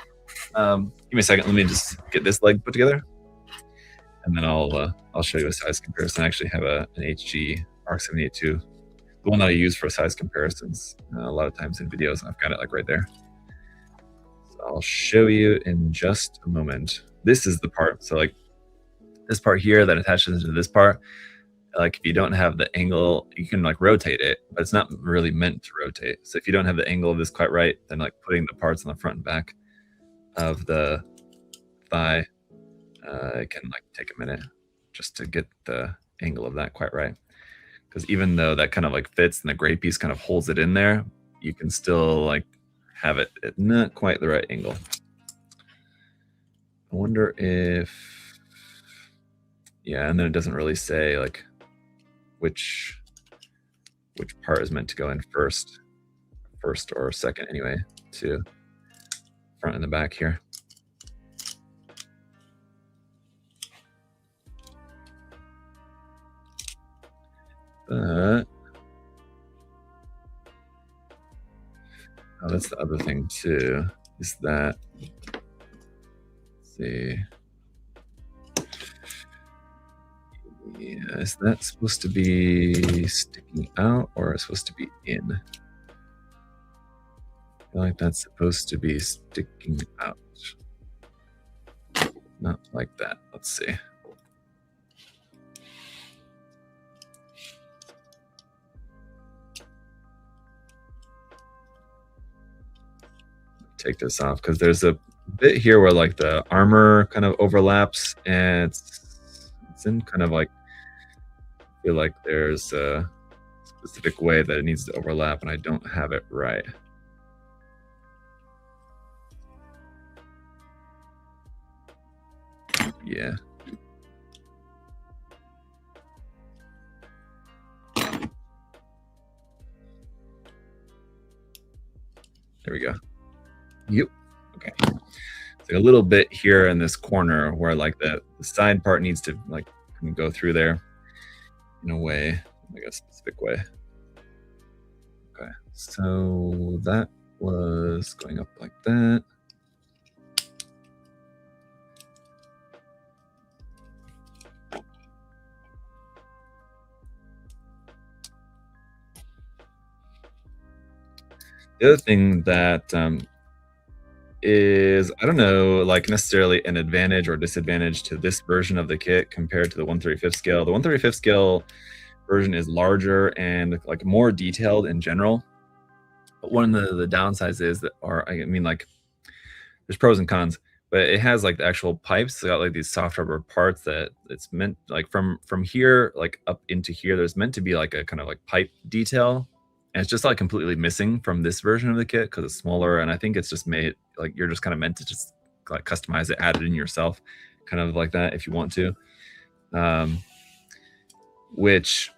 Give me a second. Let me just get this leg put together, and then I'll show you a size comparison. I actually have an HG ARC-782, the one that I use for size comparisons a lot of times in videos. I've got it like right there. So I'll show you in just a moment. This is the part. So like this part here that attaches into this part. Like if you don't have the angle, you can like rotate it, but it's not really meant to rotate. So if you don't have the angle of this quite right, then like putting the parts on the front and back of the thigh, it can like take a minute just to get the angle of that quite right. Because even though that kind of like fits and the gray piece kind of holds it in there, you can still like have it at not quite the right angle. I wonder if, yeah, and then it doesn't really say like which part is meant to go in first or second anyway, to front and the back here. But that's the other thing too, is that, let's see. Yeah, is that supposed to be sticking out or is it supposed to be in? I feel like that's supposed to be sticking out. Not like that. Let's see. Take this off because there's a bit here where like the armor kind of overlaps, and it's in kind of like, I feel like there's a specific way that it needs to overlap and I don't have it right. Yeah. There we go. Yep. Okay. It's like a little bit here in this corner where like the side part needs to like kind of go through there in a way, like a specific way. Okay. So that was going up like that. The other thing that is, I don't know, like necessarily an advantage or disadvantage to this version of the kit compared to the 1/35 scale. The 1/35 scale version is larger and like more detailed in general. But one of the downsides is that, or I mean, like there's pros and cons, but it has like the actual pipes. It's got like these soft rubber parts that it's meant like from here like up into here. There's meant to be like a kind of like pipe detail, and it's just like completely missing from this version of the kit because it's smaller. And I think it's just made like you're just kind of meant to just like customize it, add it in yourself, kind of like that if you want to. Which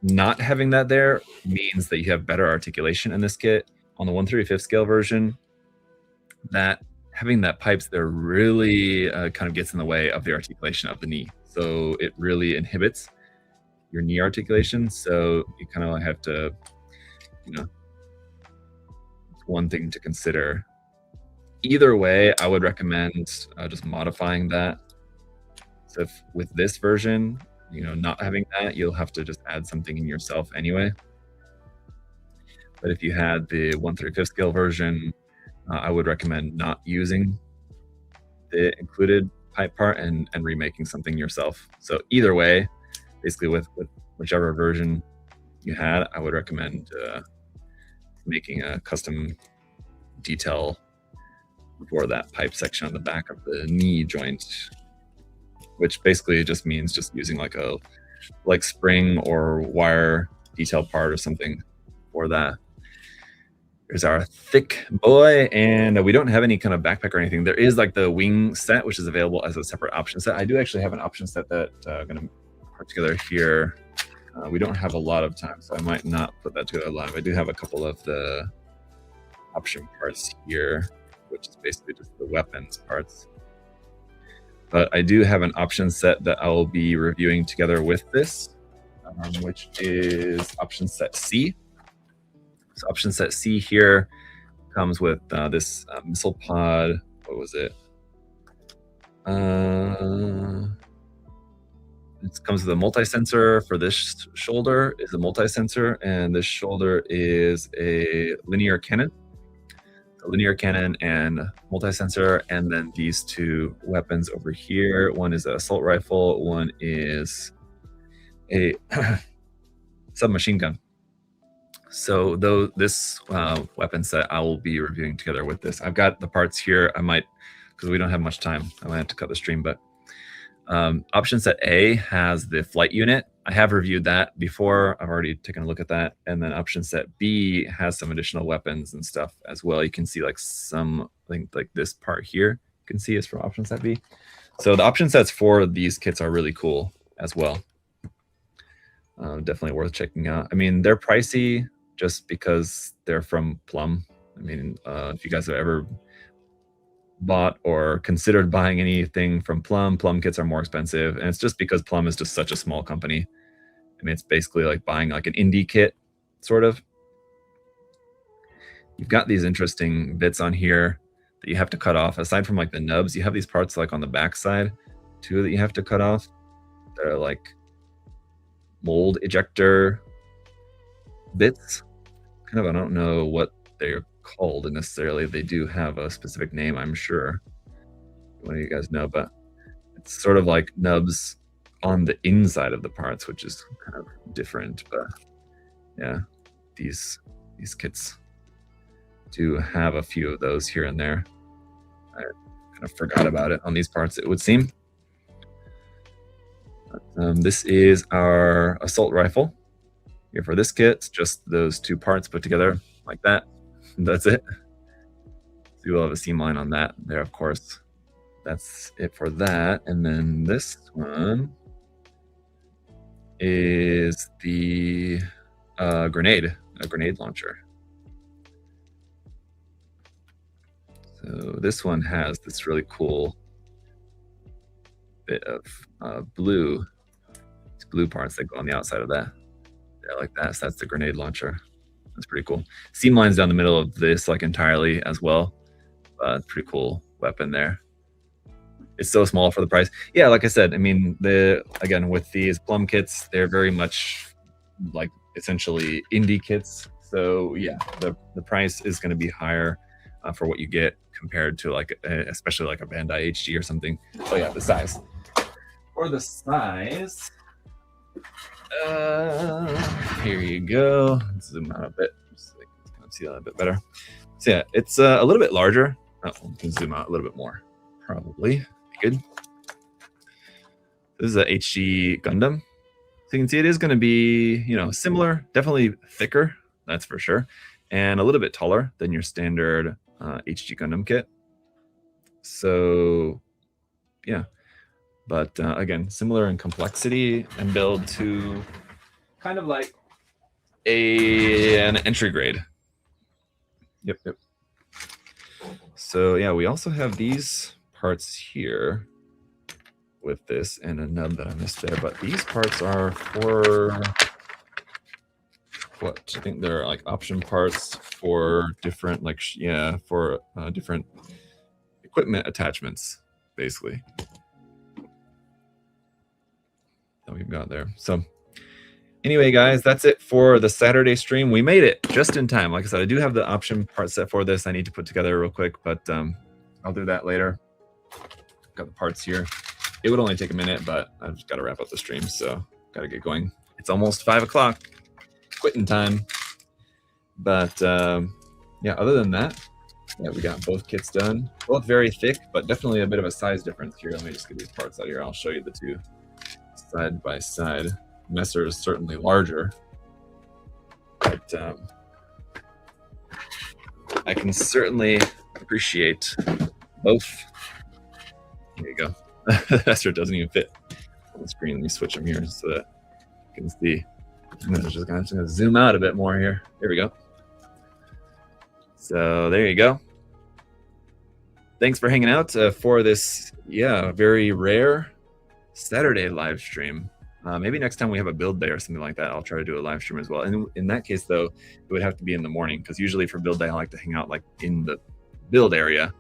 not having that there means that you have better articulation in this kit. On the 1/35 scale version, that having that pipes there really kind of gets in the way of the articulation of the knee. So it really inhibits your knee articulation. So you kind of have to, it's one thing to consider. Either way, I would recommend just modifying that. So if with this version, not having that, you'll have to just add something in yourself anyway. But if you had the 1/35 scale version, I would recommend not using the included pipe part and remaking something yourself. So either way, basically with whichever version you had, I would recommend making a custom detail for that pipe section on the back of the knee joint, which basically just means just using like a spring or wire detail part or something for that. There's our Thicc boy, and we don't have any kind of backpack or anything. There is like the wing set, which is available as a separate option set. I do actually have an option set that I'm going to put together here. We don't have a lot of time, so I might not put that together live. I do have a couple of the option parts here, which is basically just the weapons parts. But I do have an option set that I will be reviewing together with this, which is option set C. So option set C here comes with this missile pod. What was it? It comes with a multi-sensor. For this shoulder is a multi-sensor, and this shoulder is a linear cannon. A linear cannon and multi-sensor, and then these two weapons over here. One is an assault rifle, one is a submachine gun. So this weapon set I will be reviewing together with this. I've got the parts here. I might, because we don't have much time, I might have to cut the stream, but option set A has the flight unit. I have reviewed that before. I've already taken a look at that. And then option set B has some additional weapons and stuff as well. You can see like some, I think like this part here, you can see is from option set B. So the option sets for these kits are really cool as well. Definitely worth checking out. I mean, they're pricey just because they're from Plum. I mean, if you guys have ever bought or considered buying anything from Plum kits are more expensive, and it's just because Plum is just such a small company. I mean, it's basically like buying like an indie kit, sort of. You've got these interesting bits on here that you have to cut off. Aside from like the nubs, you have these parts like on the back side too that you have to cut off. They're like mold ejector bits. Kind of, I don't know what they're called necessarily. They do have a specific name, I'm sure. One of you guys know, but it's sort of like nubs on the inside of the parts, which is kind of different. But yeah, these kits do have a few of those here and there. I kind of forgot about it on these parts, it would seem. This is our assault rifle. Here for this kit, it's just those two parts put together like that. That's it. So you'll have a seam line on that there, of course. That's it for that. And then this one is the grenade launcher. So this one has this really cool bit of blue. These blue parts that go on the outside of that. They're like that. So that's the grenade launcher. That's pretty cool. Seam lines down the middle of this like entirely as well. Pretty cool weapon there. It's so small for the price. Yeah, like I said, I mean, again with these Plum kits, they're very much like essentially indie kits. So yeah, the price is going to be higher for what you get compared to like especially like a Bandai HD or something. Oh yeah, the size. For the size, here you go. Let's zoom out a bit so you can kind of see that a bit better. So yeah, it's a little bit larger. Oh, we can zoom out a little bit more. Probably good. This is a HD Gundam. So you can see it is going to be, similar, definitely thicker, that's for sure, and a little bit taller than your standard HD Gundam kit. So, yeah, but again, similar in complexity and build to kind of like an entry grade. Yep. So yeah, we also have these parts here with this and a nub that I missed there, but these parts are for what? I think they're like option parts for different different equipment attachments, basically, that we've got there. So anyway, guys, that's it for the Saturday stream. We made it just in time. Like I said, I do have the option part set for this I need to put together real quick, but I'll do that later. Got the parts here. It would only take a minute, but I've just got to wrap up the stream, so got to get going. It's almost 5 o'clock, quitting time. But yeah, other than that, yeah, we got both kits done. Both very thick, but definitely a bit of a size difference here. Let me just get these parts out here. I'll show you the two side by side. Messer is certainly larger, but I can certainly appreciate both. Here you go. The Messer doesn't even fit on the screen. Let me switch them here so that you can see. I'm just gonna zoom out a bit more here. There we go. So there you go. Thanks for hanging out for this, very rare Saturday live stream. Maybe next time we have a build day or something like that, I'll try to do a live stream as well. And in that case, though, it would have to be in the morning, because usually for build day, I like to hang out like in the build area.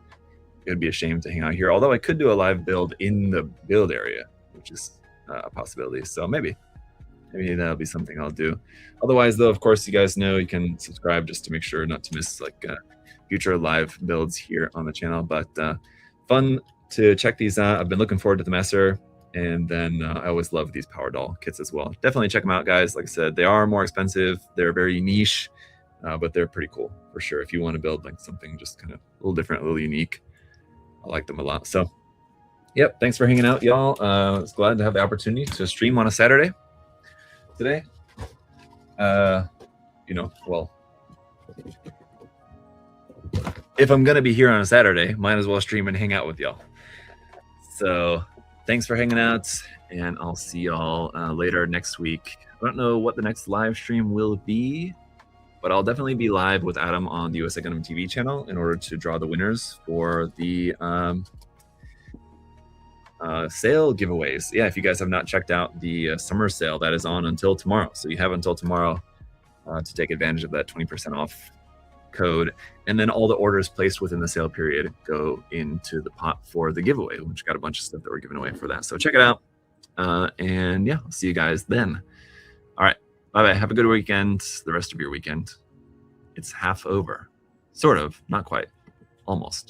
It would be a shame to hang out here, although I could do a live build in the build area, which is a possibility. So maybe that'll be something I'll do. Otherwise, though, of course, you guys know you can subscribe just to make sure not to miss like future live builds here on the channel. But fun to check these out. I've been looking forward to the Messer. And then I always love these Power Doll kits as well. Definitely check them out, guys. Like I said, they are more expensive. They're very niche, but they're pretty cool for sure. If you want to build like something just kind of a little different, a little unique, I like them a lot. So, yep. Thanks for hanging out, y'all. I was glad to have the opportunity to stream on a Saturday today. Well, if I'm gonna be here on a Saturday, might as well stream and hang out with y'all. So thanks for hanging out, and I'll see y'all later next week. I don't know what the next live stream will be, but I'll definitely be live with Adam on the USA Gundam TV channel in order to draw the winners for the sale giveaways. Yeah, if you guys have not checked out the summer sale, that is on until tomorrow. So you have until tomorrow to take advantage of that 20% off code. And then all the orders placed within the sale period go into the pot for the giveaway, which got a bunch of stuff that we're giving away for that. So check it out. And yeah, I'll see you guys then. All right. Bye-bye. Have a good weekend. The rest of your weekend. It's half over. Sort of. Not quite. Almost.